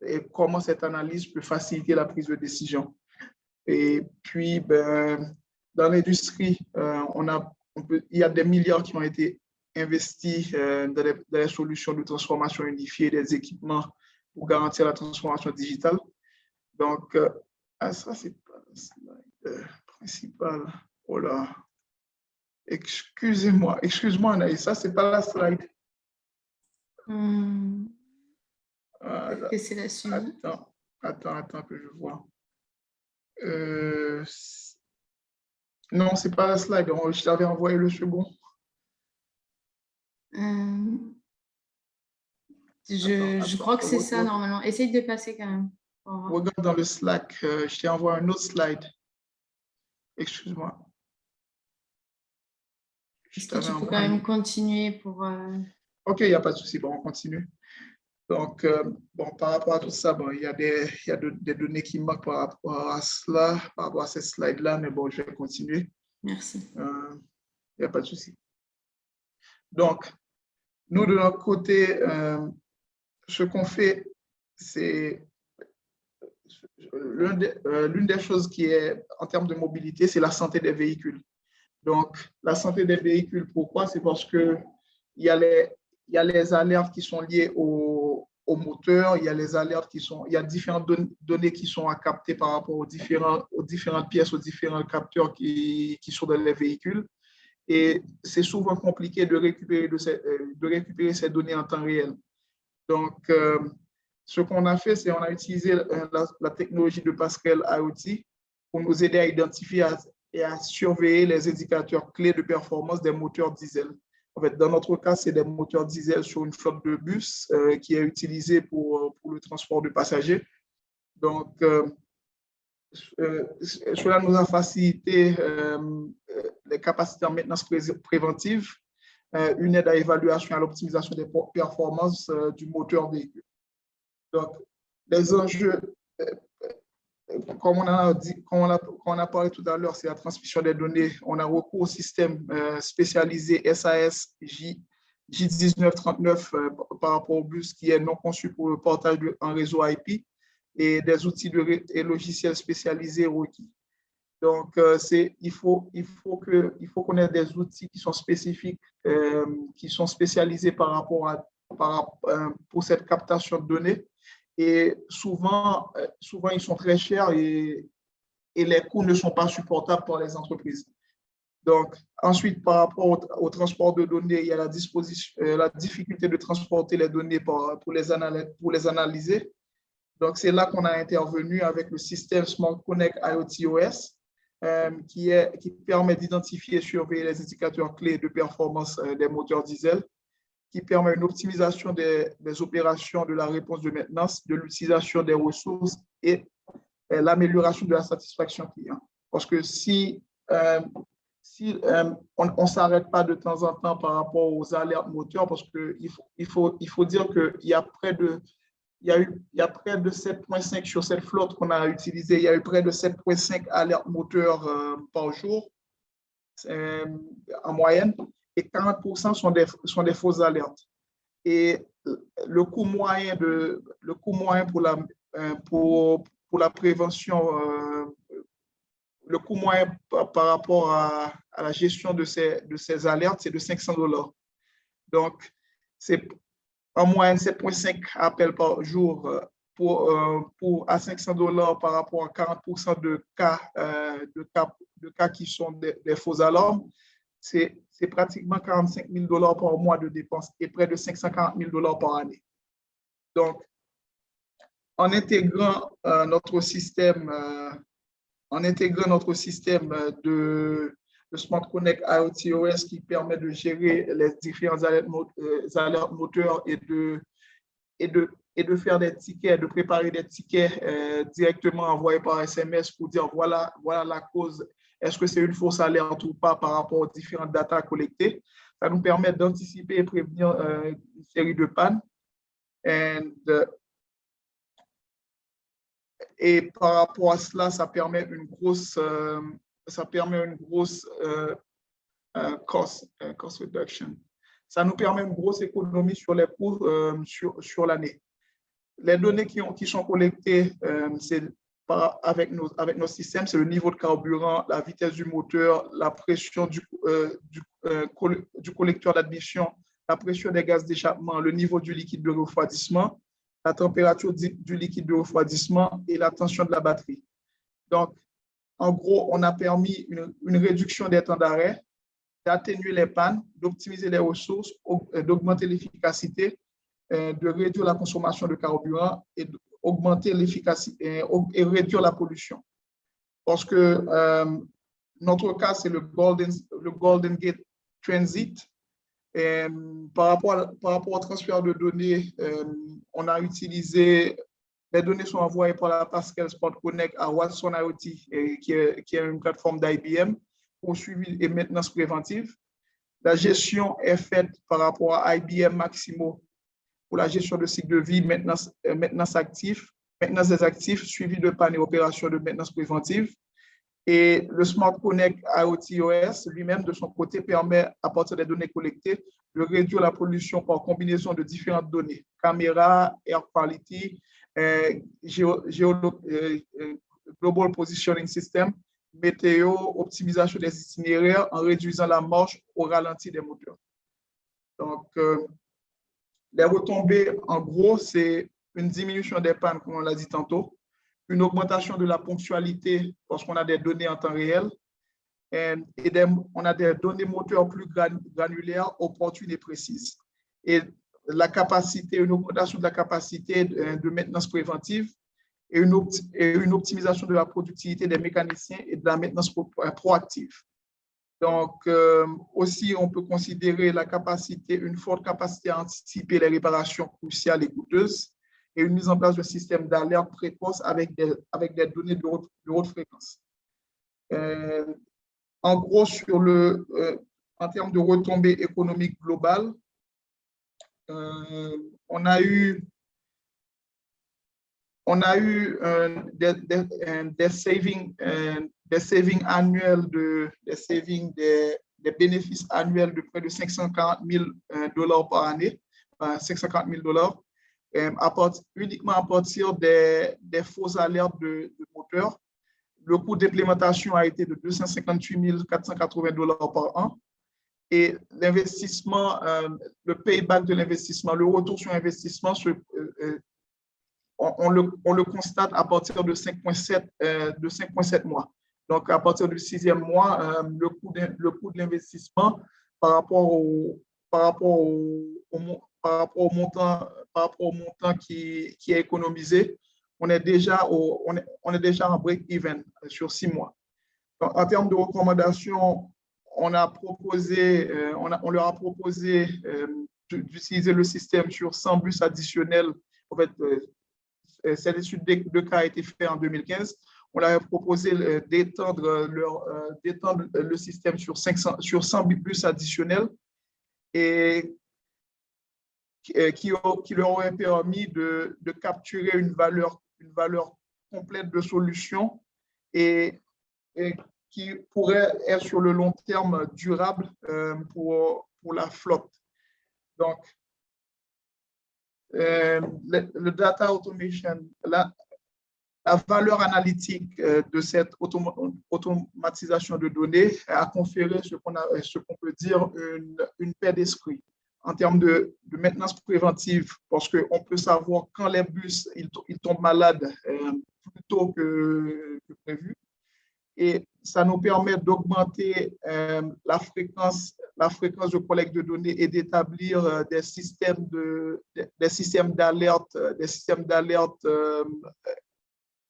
Speaker 10: et comment cette analyse peut faciliter la prise de décision. Et puis, dans l'industrie, il y a des milliards qui ont été investis dans les solutions de transformation unifiée des équipements pour garantir la transformation digitale. Donc, ça, c'est pas le slide principal. Oh là. Excusez-moi, Anaïs, ça, c'est pas la slide.
Speaker 5: Peut-être que c'est la suivante.
Speaker 10: Attends que je vois. Non, c'est pas la slide. Je t'avais envoyé le second.
Speaker 5: Je crois que c'est ça, normalement. Essaye de passer quand même.
Speaker 10: Regarde dans le Slack. Je t'ai envoyé un autre slide. Excuse-moi.
Speaker 5: Est-ce que tu peux quand même continuer pour…
Speaker 10: OK, il n'y a pas de souci. Bon, on continue. Donc, par rapport à tout ça, il y a des données qui manquent par rapport à cela, par rapport à ces slides-là, mais bon, je vais continuer.
Speaker 5: Merci.
Speaker 10: Il n'y a pas de souci. Donc, nous, de notre côté, ce qu'on fait, c'est l'une des choses qui est, en termes de mobilité, c'est la santé des véhicules. Donc, la santé des véhicules, pourquoi? C'est parce qu'il y a les alertes qui sont liées au moteur, il y a différentes données qui sont à capter par rapport aux différentes pièces, aux différents capteurs qui sont dans les véhicules. Et c'est souvent compliqué de récupérer ces données en temps réel. Donc, ce qu'on a fait, c'est qu'on a utilisé la technologie de Pascal IoT pour nous aider à identifier et à surveiller les indicateurs clés de performance des moteurs diesel. En fait, dans notre cas, c'est des moteurs diesel sur une flotte de bus qui est utilisée pour le transport de passagers. Donc, cela nous a facilité les capacités en maintenance préventive, une aide à l'évaluation et à l'optimisation des performances du moteur véhicule. Donc, les enjeux, comme on a parlé tout à l'heure, c'est la transmission des données. On a recours au système spécialisé SAS J1939 par rapport au bus qui est non conçu pour le portage en réseau IP et des outils et logiciels spécialisés requis. Donc, il faut qu'on ait des outils qui sont spécifiques, qui sont spécialisés pour cette captation de données. Et souvent, ils sont très chers et les coûts ne sont pas supportables pour les entreprises. Donc, ensuite, par rapport au transport de données, il y a la difficulté de transporter les données pour les analyser. Donc, c'est là qu'on a intervenu avec le système Smart Connect IoT OS, qui permet d'identifier et surveiller les indicateurs clés de performance des moteurs diesel, qui permet une optimisation des opérations de la réponse de maintenance, de l'utilisation des ressources et l'amélioration de la satisfaction client. Parce que si on ne s'arrête pas de temps en temps par rapport aux alertes moteurs, parce qu'il faut dire qu'il y a près de 7,5 sur cette flotte qu'on a utilisée, il y a eu près de 7,5 alertes moteurs par jour. en moyenne, et 40% sont des fausses alertes. Et le coût moyen pour la prévention, le coût moyen par rapport à la gestion de ces alertes, c'est de $500. Donc, c'est en moyenne 7,5 appels par jour à $500 par rapport à 40% de cas qui sont des fausses alarmes. C'est pratiquement $45,000 par mois de dépenses et près de $540,000 par année. Donc, en intégrant notre système de Smart Connect IoT-OS qui permet de gérer les différents alertes moteurs et de faire des tickets, de préparer des tickets directement envoyés par SMS pour dire voilà la cause, est-ce que c'est une fausse alerte ou pas par rapport aux différentes datas collectées. Ça nous permet d'anticiper et prévenir une série de pannes. Et par rapport à cela, ça permet une grosse cost reduction. Ça nous permet une grosse économie sur les coûts sur l'année. Les données qui sont collectées avec nos systèmes, c'est le niveau de carburant, la vitesse du moteur, la pression du collecteur d'admission, la pression des gaz d'échappement, le niveau du liquide de refroidissement, la température du liquide de refroidissement et la tension de la batterie. Donc, en gros, on a permis une réduction des temps d'arrêt, d'atténuer les pannes, d'optimiser les ressources, d'augmenter l'efficacité, de réduire la consommation de carburant et d'augmenter l'efficacité et réduire la pollution. Parce que notre cas, c'est le Golden Gate Transit. Par rapport au transfert de données, on a utilisé, les données sont envoyées par la Pascal Smart Connect à Watson IoT, qui est une plateforme d'IBM pour suivi et maintenance préventive. La gestion est faite par rapport à IBM Maximo pour la gestion de cycle de vie, maintenance des actifs, suivi de panne et opération de maintenance préventive. Et le Smart Connect IoT-OS lui-même, de son côté, permet, à partir des données collectées, de réduire la pollution par combinaison de différentes données, caméra, air quality, global positioning system, météo, optimisation des itinéraires en réduisant la marche au ralenti des moteurs. Donc, les retombées, en gros, c'est une diminution des pannes, comme on l'a dit tantôt, une augmentation de la ponctualité parce qu'on a des données en temps réel et on a des données moteurs plus granulaires, opportunes et précises. Et la capacité, une augmentation de la capacité de maintenance préventive et une optimisation de la productivité des mécaniciens et de la maintenance proactive. Donc, aussi, on peut considérer une forte capacité à anticiper les réparations cruciales et coûteuses et une mise en place d'un système d'alerte précoce avec des données de haute fréquence. En gros, en termes de retombées économiques globales, on a eu des savings annuels, des bénéfices annuels de près de $540,000 par année, $540,000. Uniquement à partir des fausses alertes de moteur. Le coût d'implémentation a été de $258,480 par an. Et l'investissement, le payback de l'investissement, le retour sur investissement, on le constate à partir de 5,7 mois. Donc, à partir du 6e mois, le coût de l'investissement par rapport au montant qui est économisé, on est déjà en break-even sur 6 mois. Donc, en termes de recommandations, on leur a proposé d'utiliser le système sur 100 bus additionnels. En fait, cette étude de cas a été faite en 2015. On leur a proposé d'étendre le système sur 100 bus additionnels et qui leur aurait permis de capturer une valeur complète de solution et qui pourrait être sur le long terme durable pour la flotte. Donc, le data automation, la valeur analytique de cette automatisation de données a conféré ce qu'on peut dire une paix d'esprit en termes de maintenance préventive, parce qu'on peut savoir quand les bus ils tombent malades plus tôt que prévu. Et ça nous permet d'augmenter la fréquence de collecte de données et d'établir des systèmes d'alerte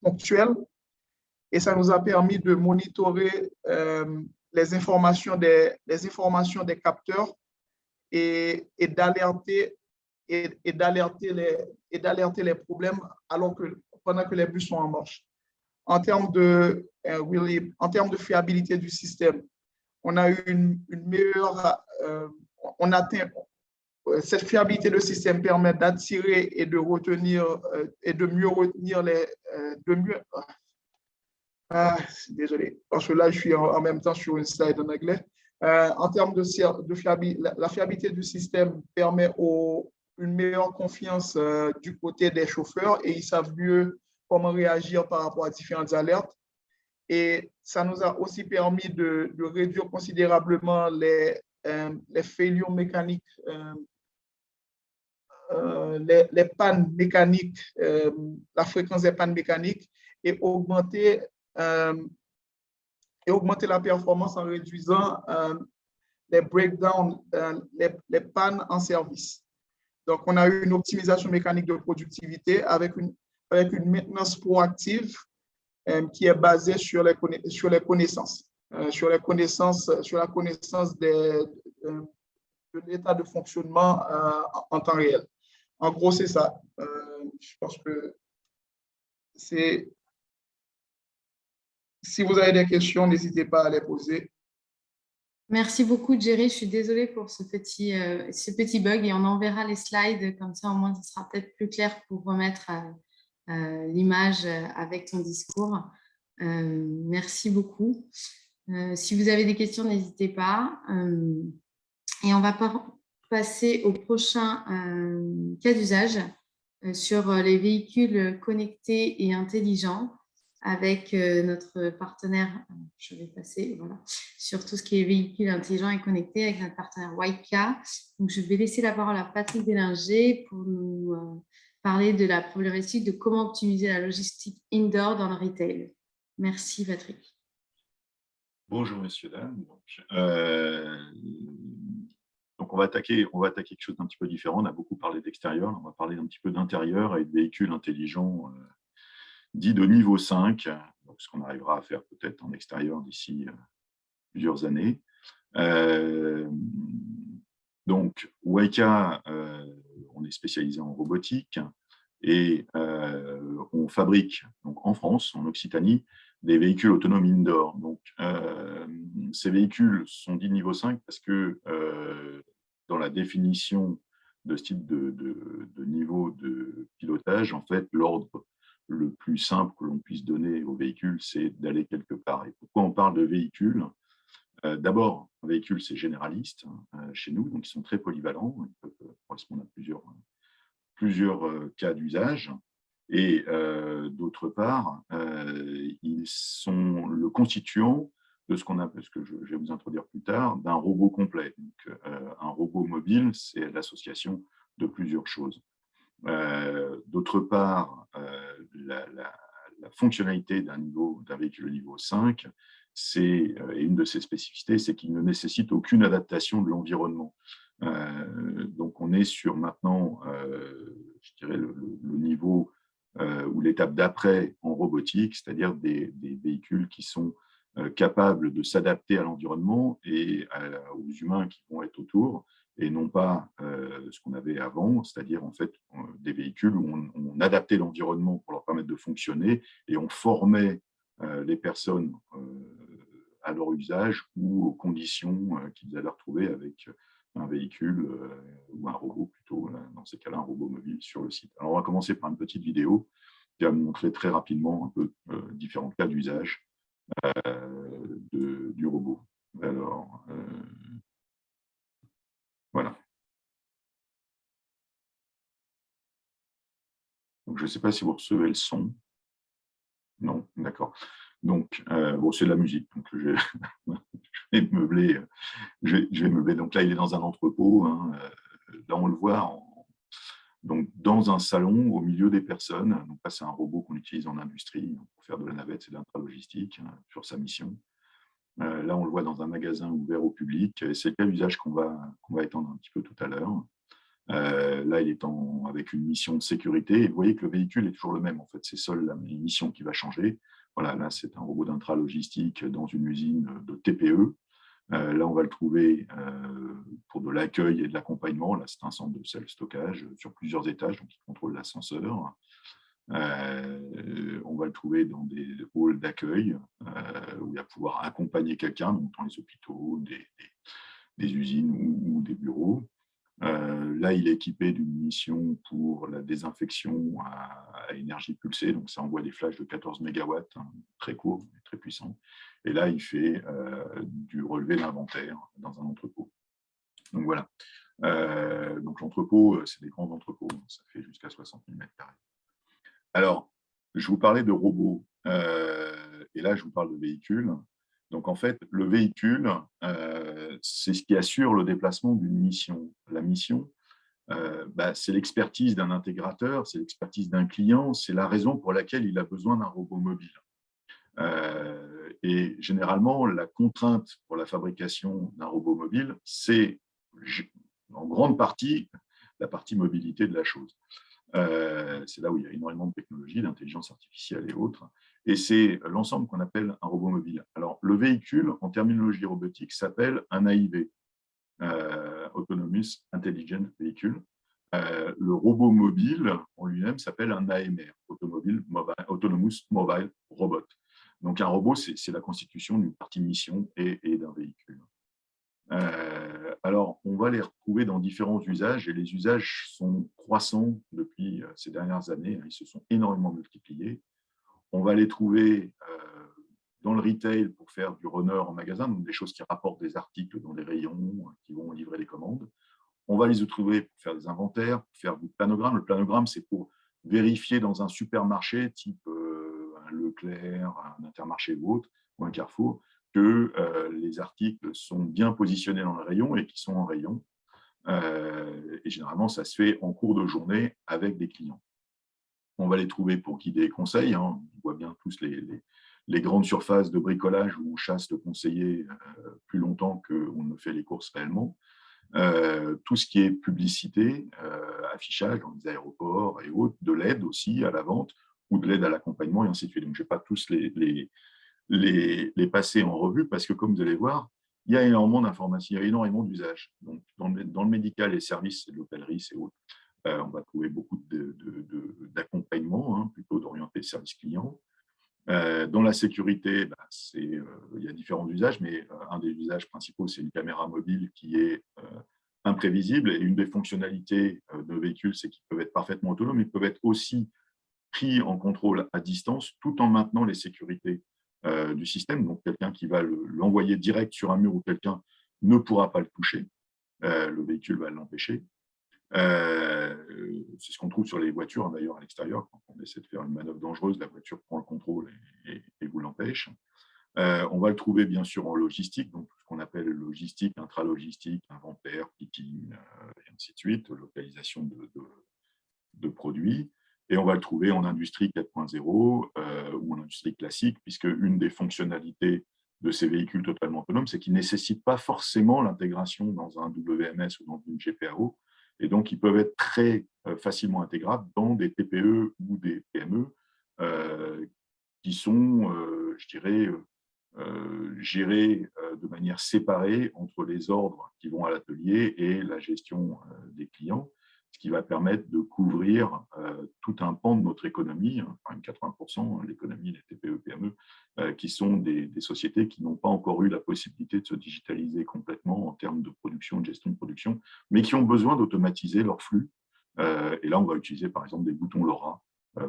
Speaker 10: ponctuels. Et ça nous a permis de monitorer les informations des capteurs et d'alerter les problèmes pendant que les bus sont en marche. En termes de fiabilité du système, on a eu une meilleure, cette fiabilité de système permet d'attirer et de retenir et de mieux retenir désolé, parce que là je suis en même temps sur une slide en anglais. En termes de fiabilité, la fiabilité du système permet une meilleure confiance du côté des chauffeurs et ils savent mieux comment réagir par rapport à différentes alertes. Et ça nous a aussi permis de réduire considérablement les failures mécaniques, les pannes mécaniques, la fréquence des pannes mécaniques et augmenter la performance en réduisant les breakdowns, les pannes en service. Donc, on a eu une optimisation mécanique de productivité avec une maintenance proactive qui est basée sur la connaissance de l'état de fonctionnement en temps réel. En gros, c'est ça. Je pense que c'est... Si vous avez des questions, n'hésitez pas à les poser.
Speaker 5: Merci beaucoup, Jerry. Je suis désolée pour ce petit bug et on enverra les slides. Comme ça, au moins, ce sera peut-être plus clair pour remettre l'image avec ton discours. Merci beaucoup. Si vous avez des questions, n'hésitez pas. Et on va passer au prochain cas d'usage sur les véhicules connectés et intelligents avec notre partenaire, je vais passer voilà, sur tout ce qui est véhicules intelligents et connectés avec notre partenaire Waika. Donc, je vais laisser la parole à Patrick Délinger pour nous parler de la problématique de comment optimiser la logistique indoor dans le retail. Merci, Patrick.
Speaker 11: Bonjour, messieurs, dames. Donc on va attaquer quelque chose d'un petit peu différent. On a beaucoup parlé d'extérieur, on va parler un petit peu d'intérieur et de véhicules intelligents dits de niveau 5, donc ce qu'on arrivera à faire peut-être en extérieur d'ici plusieurs années. Donc, Waika, on est spécialisé en robotique et on fabrique donc, en France, en Occitanie, des véhicules autonomes indoor. Donc, ces véhicules sont dits niveau 5 parce que dans la définition de ce type de niveau de pilotage, en fait, l'ordre le plus simple que l'on puisse donner au véhicule, c'est d'aller quelque part. Et pourquoi on parle de véhicule? D'abord, un véhicule, c'est généraliste chez nous, donc ils sont très polyvalents, ils peuvent correspondre à plusieurs cas d'usage. Et d'autre part, ils sont le constituant de ce qu'on appelle, ce que je vais vous introduire plus tard, d'un robot complet. Donc, un robot mobile, c'est l'association de plusieurs choses. D'autre part, la fonctionnalité d'un véhicule niveau 5, et une de ses spécificités, c'est qu'il ne nécessite aucune adaptation de l'environnement. Donc, on est sur maintenant, je dirais, le niveau ou l'étape d'après en robotique, c'est-à-dire des véhicules qui sont capables de s'adapter à l'environnement et aux humains qui vont être autour, et non pas ce qu'on avait avant, c'est-à-dire en fait des véhicules où on adaptait l'environnement pour leur permettre de fonctionner et on formait les personnes à leur usage ou aux conditions qu'ils allaient retrouver avec un véhicule ou un robot plutôt, dans ces cas-là, un robot mobile sur le site. Alors, on va commencer par une petite vidéo qui va vous montrer très rapidement un peu différents cas d'usage du robot. Alors, voilà. Donc, je ne sais pas si vous recevez le son. Non, d'accord. Donc, bon, c'est de la musique, donc je vais meubler. Je vais meubler. Donc là, il est dans un entrepôt. Hein. Là, on le voit donc, dans un salon au milieu des personnes. Donc là, c'est un robot qu'on utilise en industrie pour faire de la navette, c'est de l'intralogistique sur sa mission. Là, on le voit dans un magasin ouvert au public. C'est le cas d'usage qu'on va étendre un petit peu tout à l'heure. Là, il est avec une mission de sécurité. Et vous voyez que le véhicule est toujours le même. En fait, c'est seule la mission qui va changer. Voilà, là, c'est un robot d'intralogistique dans une usine de TPE. Là, on va le trouver pour de l'accueil et de l'accompagnement. Là, c'est un centre de self-stockage sur plusieurs étages, donc il contrôle l'ascenseur. On va le trouver dans des halls d'accueil où il va pouvoir accompagner quelqu'un, donc dans les hôpitaux, des usines ou des bureaux. Là, il est équipé d'une mission pour la désinfection à énergie pulsée. Donc, ça envoie des flashs de 14 MW, hein, très courts, très puissants. Et là, il fait du relevé d'inventaire dans un entrepôt. Donc, voilà. Donc, l'entrepôt, c'est des grands entrepôts. Ça fait jusqu'à 60 000 m². Alors, je vous parlais de robots. Et là, je vous parle de véhicules. Donc, en fait, le véhicule, c'est ce qui assure le déplacement d'une mission. La mission, c'est l'expertise d'un intégrateur, c'est l'expertise d'un client, c'est la raison pour laquelle il a besoin d'un robot mobile. Et généralement, la contrainte pour la fabrication d'un robot mobile, c'est en grande partie la partie mobilité de la chose. C'est là où il y a énormément de technologies, d'intelligence artificielle et autres. Et c'est l'ensemble qu'on appelle un robot mobile. Alors, le véhicule, en terminologie robotique, s'appelle un AIV, Autonomous Intelligent Vehicle. Le robot mobile, en lui-même, s'appelle un AMR, Autonomous Mobile Robot. Donc, un robot, c'est la constitution d'une partie mission et d'un véhicule. Alors, on va les retrouver dans différents usages et les usages sont croissants depuis ces dernières années. Ils se sont énormément multipliés. On va les trouver dans le retail pour faire du runner en magasin, donc des choses qui rapportent des articles dans les rayons, qui vont livrer les commandes. On va les trouver pour faire des inventaires, pour faire du planogramme. Le planogramme, c'est pour vérifier dans un supermarché type un Leclerc, un Intermarché ou autre, ou un Carrefour, que les articles sont bien positionnés dans le rayon et qui sont en rayon. Et généralement, ça se fait en cours de journée avec des clients. On va les trouver pour guider et conseils. Hein. On voit bien tous les grandes surfaces de bricolage où on chasse le conseiller plus longtemps qu'on ne fait les courses réellement. Tout ce qui est publicité, affichage dans les aéroports et autres, de l'aide aussi à la vente ou de l'aide à l'accompagnement et ainsi de suite. Donc, je ne vais pas tous les passer en revue parce que, comme vous allez voir, il y a énormément d'informations, il y a énormément d'usages. Donc, dans le médical, les services, l'hôtellerie, c'est autre. On va trouver beaucoup d'accompagnement, hein, plutôt d'orienter service client. Dans la sécurité, il y a différents usages, mais un des usages principaux, c'est une caméra mobile qui est imprévisible. Et une des fonctionnalités de véhicules, c'est qu'ils peuvent être parfaitement autonomes, ils peuvent être aussi pris en contrôle à distance, tout en maintenant les sécurités du système. Donc, quelqu'un qui va l'envoyer direct sur un mur ou quelqu'un ne pourra pas le toucher. Le véhicule va l'empêcher. C'est ce qu'on trouve sur les voitures, d'ailleurs, à l'extérieur. Quand on essaie de faire une manœuvre dangereuse, la voiture prend le contrôle et vous l'empêche. On va le trouver, bien sûr, en logistique, donc tout ce qu'on appelle logistique, intralogistique, inventaire, picking, et ainsi de suite, localisation de produits. Et on va le trouver en industrie 4.0 ou en industrie classique, puisque une des fonctionnalités de ces véhicules totalement autonomes, c'est qu'ils ne nécessitent pas forcément l'intégration dans un WMS ou dans une GPAO, et donc ils peuvent être très facilement intégrables dans des TPE ou des PME qui sont, je dirais, gérés de manière séparée entre les ordres qui vont à l'atelier et la gestion des clients, ce qui va permettre de couvrir tout un pan de notre économie, quand même 80% de l'économie des TPE-PME, qui sont des sociétés qui n'ont pas encore eu la possibilité de se digitaliser complètement en termes de production, de gestion de production, mais qui ont besoin d'automatiser leur flux. Et là, on va utiliser par exemple des boutons LoRa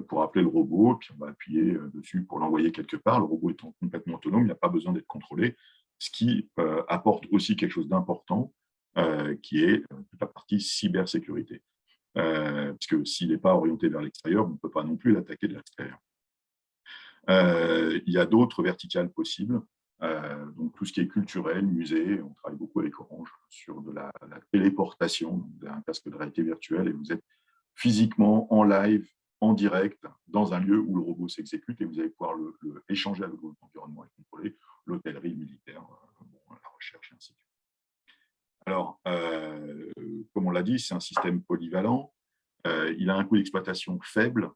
Speaker 11: pour appeler le robot, puis on va appuyer dessus pour l'envoyer quelque part. Le robot étant complètement autonome, il n'y a pas besoin d'être contrôlé, ce qui apporte aussi quelque chose d'important, qui est toute la partie cybersécurité. Puisque s'il n'est pas orienté vers l'extérieur, on ne peut pas non plus l'attaquer de l'extérieur. Il y a d'autres verticales possibles, donc tout ce qui est culturel, musée, on travaille beaucoup avec Orange sur de la téléportation, d'un casque de réalité virtuelle, et vous êtes physiquement en live, en direct, dans un lieu où le robot s'exécute, et vous allez pouvoir échanger avec votre environnement et contrôler l'hôtellerie, le militaire, la recherche, et ainsi de suite. Alors, comme on l'a dit, c'est un système polyvalent, il a un coût d'exploitation faible,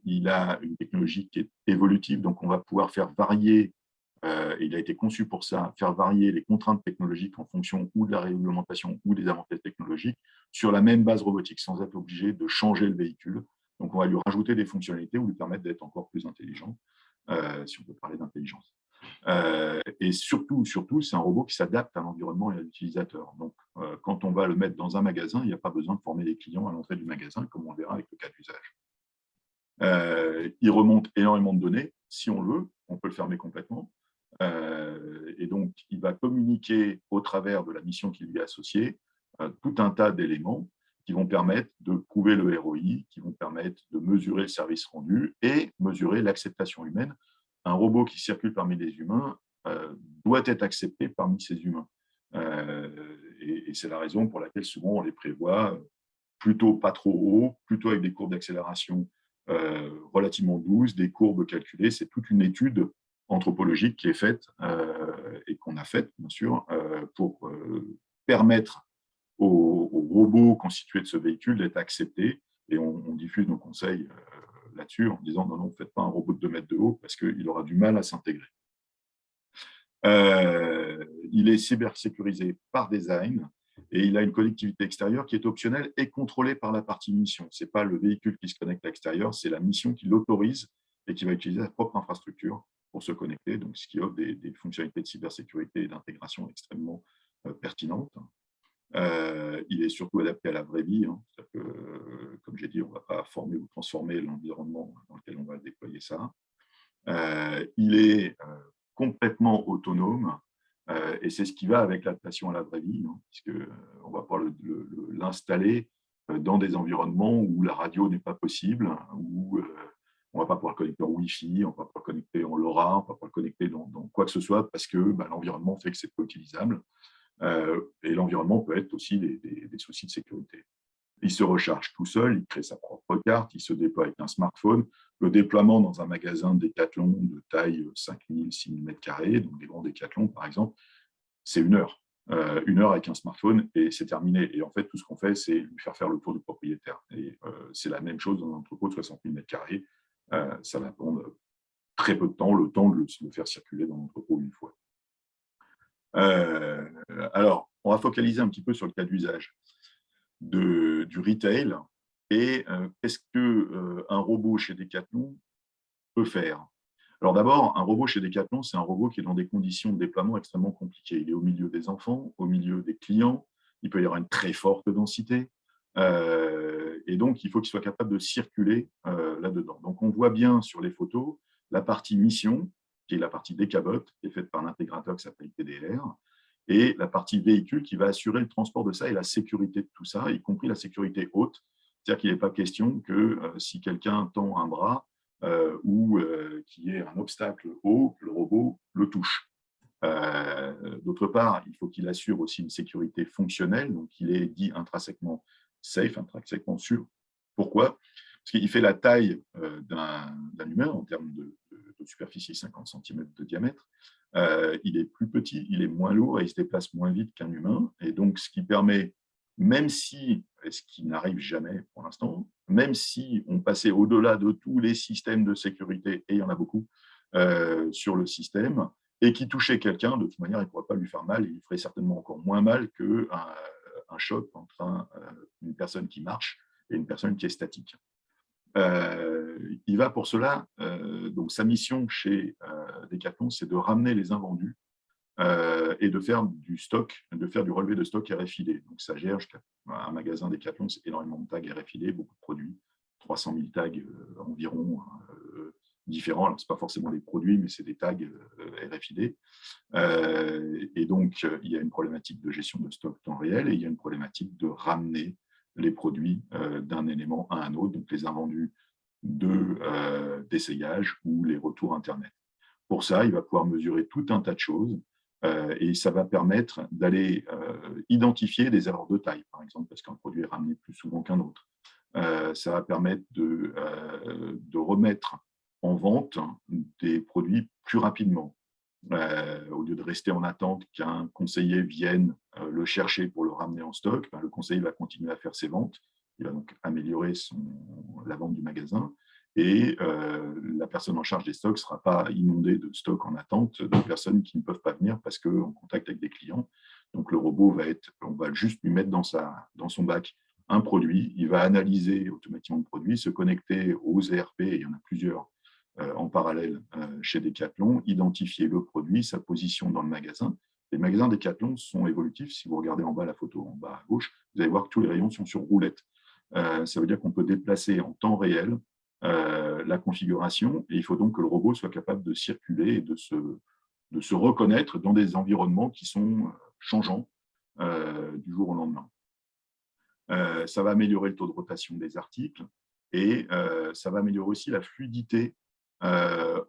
Speaker 11: il a une technologie qui est évolutive, donc on va pouvoir faire varier, et il a été conçu pour ça, faire varier les contraintes technologiques en fonction ou de la réglementation ou des avantages technologiques sur la même base robotique, sans être obligé de changer le véhicule. Donc on va lui rajouter des fonctionnalités ou lui permettre d'être encore plus intelligent, si on peut parler d'intelligence. Et surtout, c'est un robot qui s'adapte à l'environnement et à l'utilisateur. Donc, quand on va le mettre dans un magasin, il n'y a pas besoin de former les clients à l'entrée du magasin, comme on le verra avec le cas d'usage. Il remonte énormément de données. Si on le veut, on peut le fermer complètement. Et donc, il va communiquer au travers de la mission qui lui est associée tout un tas d'éléments qui vont permettre de prouver le ROI, qui vont permettre de mesurer le service rendu et mesurer l'acceptation humaine. Un robot qui circule parmi les humains doit être accepté parmi ces humains. Et c'est la raison pour laquelle souvent on les prévoit plutôt pas trop haut, plutôt avec des courbes d'accélération relativement douces, des courbes calculées. C'est toute une étude anthropologique qui est faite et qu'on a faite, bien sûr, pour permettre aux robots constitués de ce véhicule d'être acceptés. Et on diffuse nos conseils là-dessus en disant non, ne faites pas un robot de 2 mètres de haut parce qu'il aura du mal à s'intégrer. Il est cybersécurisé par design et il a une connectivité extérieure qui est optionnelle et contrôlée par la partie mission. Ce n'est pas le véhicule qui se connecte à l'extérieur, c'est la mission qui l'autorise et qui va utiliser sa propre infrastructure pour se connecter, donc ce qui offre des fonctionnalités de cybersécurité et d'intégration extrêmement pertinentes. Il est surtout adapté à la vraie vie. Comme j'ai dit, on ne va pas former ou transformer l'environnement dans lequel on va déployer ça. Il est complètement autonome et c'est ce qui va avec l'adaptation à la vraie vie, puisqu'on va pouvoir l'installer dans des environnements où la radio n'est pas possible, où on ne va pas pouvoir le connecter en Wi-Fi, on ne va pas pouvoir le connecter en LoRa, on ne va pas pouvoir le connecter dans quoi que ce soit parce que l'environnement fait que c'est pas utilisable. Et l'environnement peut être aussi des soucis de sécurité. Il se recharge tout seul, il crée sa propre carte, il se déploie avec un smartphone. Le déploiement dans un magasin Decathlon de taille 5000, 6000 m², donc des grands Decathlon par exemple, c'est 1 heure. 1 heure avec un smartphone et c'est terminé. Et en fait, tout ce qu'on fait, c'est lui faire le tour du propriétaire. Et c'est la même chose dans un entrepôt de 60 000 m². Ça va prendre très peu de temps, le temps de le faire circuler dans l'entrepôt une fois. Alors, on va focaliser un petit peu sur le cas d'usage du retail et qu'est-ce qu'un robot chez Decathlon peut faire. Alors d'abord, un robot chez Decathlon, c'est un robot qui est dans des conditions de déploiement extrêmement compliquées. Il est au milieu des enfants, au milieu des clients, il peut y avoir une très forte densité, et donc il faut qu'il soit capable de circuler là-dedans. Donc on voit bien sur les photos la partie mission, qui est la partie Decabot, qui est faite par l'intégrateur qui s'appelle TDR, et la partie véhicule qui va assurer le transport de ça et la sécurité de tout ça, y compris la sécurité haute. C'est-à-dire qu'il n'est pas question que si quelqu'un tend un bras ou qu'il y ait un obstacle haut, que le robot le touche. D'autre part, il faut qu'il assure aussi une sécurité fonctionnelle, donc il est dit intrinsèquement safe, intrinsèquement sûr. Pourquoi ? Parce qu'il fait la taille d'un humain en termes de superficie, 50 cm de diamètre. Il est plus petit, il est moins lourd et il se déplace moins vite qu'un humain. Et donc, ce qui permet, même si, ce qui n'arrive jamais pour l'instant, même si on passait au-delà de tous les systèmes de sécurité, et il y en a beaucoup sur le système, et qui touchait quelqu'un, de toute manière, il ne pourrait pas lui faire mal, il ferait certainement encore moins mal qu'un choc entre une personne qui marche et une personne qui est statique. Il va pour cela, donc sa mission chez Decathlon, c'est de ramener les invendus et de faire du stock, de faire du relevé de stock RFID. Donc ça gère un magasin Decathlon, c'est énormément de tags RFID, beaucoup de produits, 300 000 tags environ différents. Alors, ce n'est pas forcément des produits, mais c'est des tags RFID. Et donc, il y a une problématique de gestion de stock temps réel et il y a une problématique de ramener les produits d'un élément à un autre, donc les invendus d'essayage ou les retours Internet. Pour ça, il va pouvoir mesurer tout un tas de choses et ça va permettre d'aller identifier des erreurs de taille, par exemple, parce qu'un produit est ramené plus souvent qu'un autre. Ça va permettre de remettre en vente des produits plus rapidement. Au lieu de rester en attente qu'un conseiller vienne le chercher pour le ramener en stock, le conseiller va continuer à faire ses ventes. Il va donc améliorer la vente du magasin et la personne en charge des stocks ne sera pas inondée de stocks en attente de personnes qui ne peuvent pas venir parce qu'en contact avec des clients. Donc le robot on va juste lui mettre dans son bac un produit, il va analyser automatiquement le produit, se connecter aux ERP, il y en a plusieurs en parallèle chez Decathlon, identifier le produit, sa position dans le magasin. Les magasins Decathlon sont évolutifs. Si vous regardez en bas la photo, en bas à gauche, vous allez voir que tous les rayons sont sur roulette. Ça veut dire qu'on peut déplacer en temps réel la configuration et il faut donc que le robot soit capable de circuler et de se reconnaître dans des environnements qui sont changeants du jour au lendemain. Ça va améliorer le taux de rotation des articles et ça va améliorer aussi la fluidité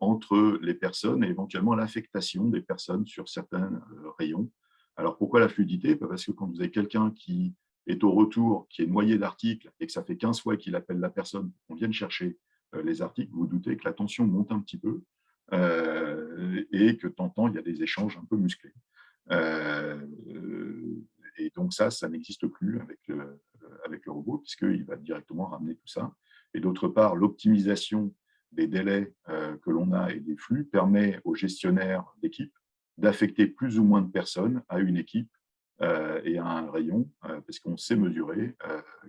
Speaker 11: entre les personnes et éventuellement l'affectation des personnes sur certains rayons. Alors pourquoi la fluidité? Parce que quand vous avez quelqu'un qui est au retour, qui est noyé d'articles et que ça fait 15 fois qu'il appelle la personne pour qu'on vienne chercher les articles, vous vous doutez que la tension monte un petit peu et que de temps en temps, il y a des échanges un peu musclés. Et donc ça n'existe plus avec le robot puisqu'il va directement ramener tout ça. Et d'autre part, l'optimisation des délais que l'on a et des flux permet aux gestionnaires d'équipe d'affecter plus ou moins de personnes à une équipe et à un rayon parce qu'on sait mesurer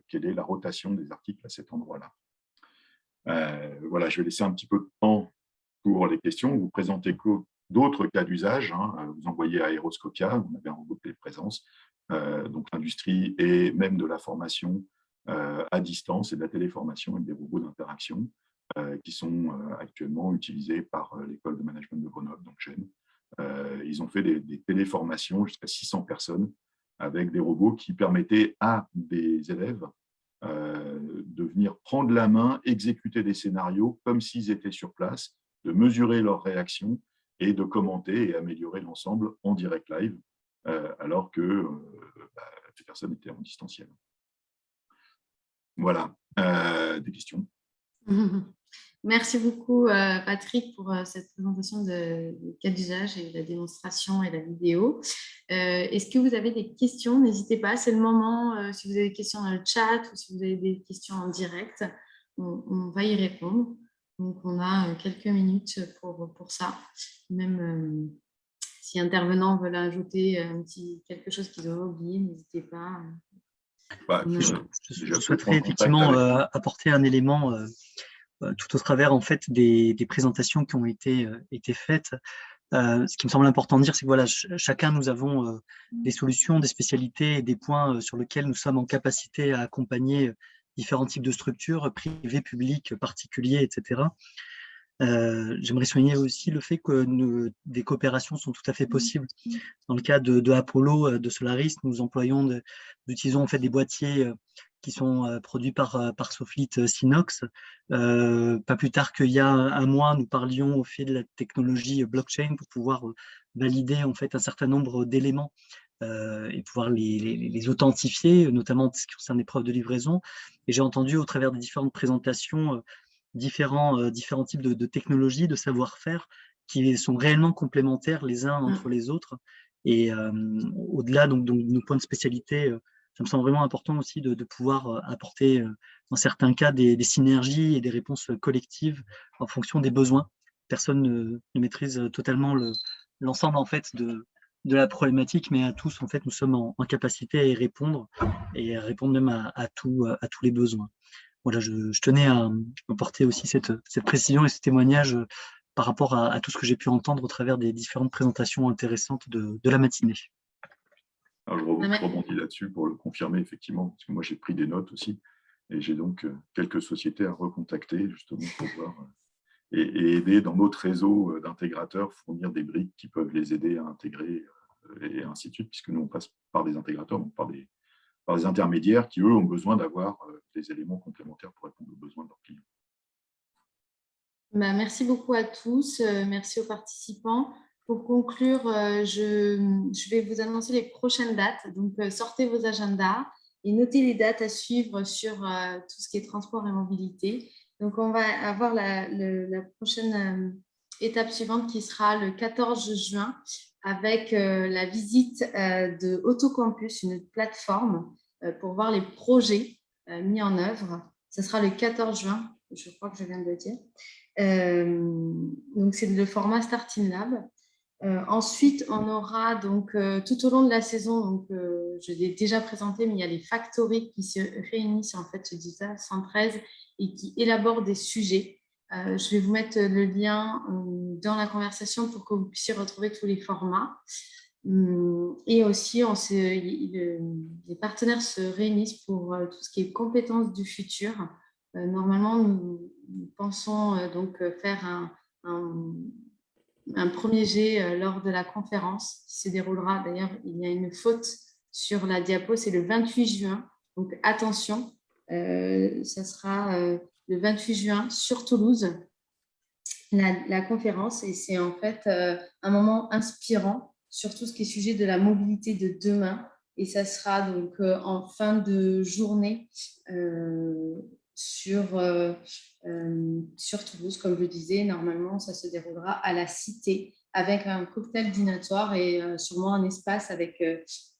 Speaker 11: quelle est la rotation des articles à cet endroit-là. Voilà, je vais laisser un petit peu de temps pour les questions. Vous présentez d'autres cas d'usage. Vous envoyez à Aeroscopia, on avait un robot de téléprésence, donc l'industrie et même de la formation à distance et de la téléformation avec des robots d'interaction qui sont actuellement utilisés par l'école de management de Grenoble, donc Gênes. Ils ont fait des téléformations jusqu'à 600 personnes avec des robots qui permettaient à des élèves de venir prendre la main, exécuter des scénarios comme s'ils étaient sur place, de mesurer leurs réactions et de commenter et améliorer l'ensemble en direct live, alors que les personnes étaient en distanciel. Voilà, des questions.
Speaker 5: Merci beaucoup, Patrick, pour cette présentation de cas d'usage et la démonstration et la vidéo. Est-ce que vous avez des questions? N'hésitez pas, c'est le moment. Si vous avez des questions dans le chat ou si vous avez des questions en direct, on va y répondre. Donc, on a quelques minutes pour ça. Même si intervenants veulent ajouter quelque chose qu'ils ont oublié, n'hésitez pas.
Speaker 4: Je souhaiterais effectivement apporter un élément tout au travers en fait des présentations qui ont été faites. Ce qui me semble important de dire, c'est que voilà, chacun nous avons des solutions, des spécialités et des points sur lesquels nous sommes en capacité à accompagner différents types de structures, privées, publiques, particuliers, etc. J'aimerais souligner aussi le fait que des coopérations sont tout à fait possibles. Dans le cas de Apollo, de Solaris, nous utilisons en fait des boîtiers qui sont produits par Soflit Synox. Pas plus tard qu'il y a un mois, nous parlions au fait de la technologie blockchain pour pouvoir valider en fait un certain nombre d'éléments et pouvoir les authentifier, notamment en ce qui concerne les preuves de livraison. Et j'ai entendu au travers des différentes présentations différents types de technologies, de savoir-faire qui sont réellement complémentaires les uns entre les autres. Et au-delà donc, de nos points de spécialité, ça me semble vraiment important aussi de pouvoir apporter, dans certains cas, des synergies et des réponses collectives en fonction des besoins. Personne ne maîtrise totalement l'ensemble en fait de la problématique, mais à tous, en fait, nous sommes en capacité à y répondre et à répondre même à tous les besoins. Voilà, je tenais à apporter aussi cette précision et ce témoignage par rapport à tout ce que j'ai pu entendre au travers des différentes présentations intéressantes de la matinée.
Speaker 11: Alors, je rebondis là-dessus pour le confirmer, effectivement, parce que moi, j'ai pris des notes aussi. Et j'ai donc quelques sociétés à recontacter justement pour voir et aider dans notre réseau d'intégrateurs, fournir des briques qui peuvent les aider à intégrer et ainsi de suite, puisque nous, on passe par des intégrateurs, donc par des intermédiaires qui, eux, ont besoin d'avoir des éléments complémentaires pour répondre aux besoins de leurs clients.
Speaker 5: Merci beaucoup à tous. Merci aux participants. Pour conclure, je vais vous annoncer les prochaines dates. Donc, sortez vos agendas et notez les dates à suivre sur tout ce qui est transport et mobilité. Donc, on va avoir la prochaine étape suivante qui sera le 14 juin avec la visite de Autocampus, une plateforme pour voir les projets mis en œuvre. Ce sera le 14 juin, je crois que je viens de le dire. Donc, c'est le format Starting Lab. Ensuite, on aura donc tout au long de la saison, donc, je l'ai déjà présenté, mais il y a les factories qui se réunissent en fait sur Digital 113 et qui élaborent des sujets. Je vais vous mettre le lien dans la conversation pour que vous puissiez retrouver tous les formats. Et aussi, les partenaires se réunissent pour tout ce qui est compétences du futur. Normalement, nous pensons donc faire un premier jet lors de la conférence qui se déroulera. D'ailleurs, il y a une faute sur la diapo, c'est le 28 juin. Donc, attention, ça sera le 28 juin sur Toulouse, la conférence. Et c'est en fait un moment inspirant sur tout ce qui est sujet de la mobilité de demain. Et ça sera donc en fin de journée sur Toulouse, comme je le disais. Normalement, ça se déroulera à la Cité avec un cocktail dînatoire et sûrement un espace avec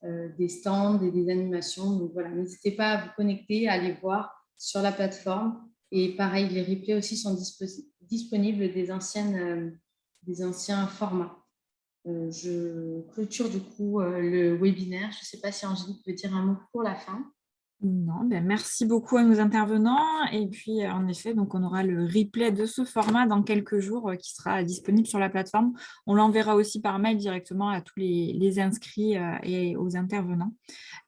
Speaker 5: des stands et des animations. Donc voilà, n'hésitez pas à vous connecter, à aller voir sur la plateforme. Et pareil, les replays aussi sont disponibles des anciens formats. Je clôture du coup le webinaire. Je ne sais pas si Angélique veut dire un mot pour la fin.
Speaker 1: Non, merci beaucoup à nos intervenants. Et puis, en effet, donc on aura le replay de ce format dans quelques jours qui sera disponible sur la plateforme. On l'enverra aussi par mail directement à tous les inscrits et aux intervenants.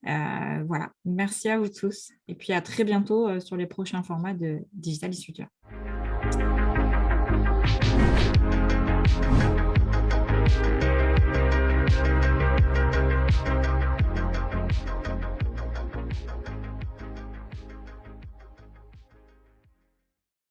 Speaker 1: Voilà, merci à vous tous. Et puis, à très bientôt sur les prochains formats de Digital is Future.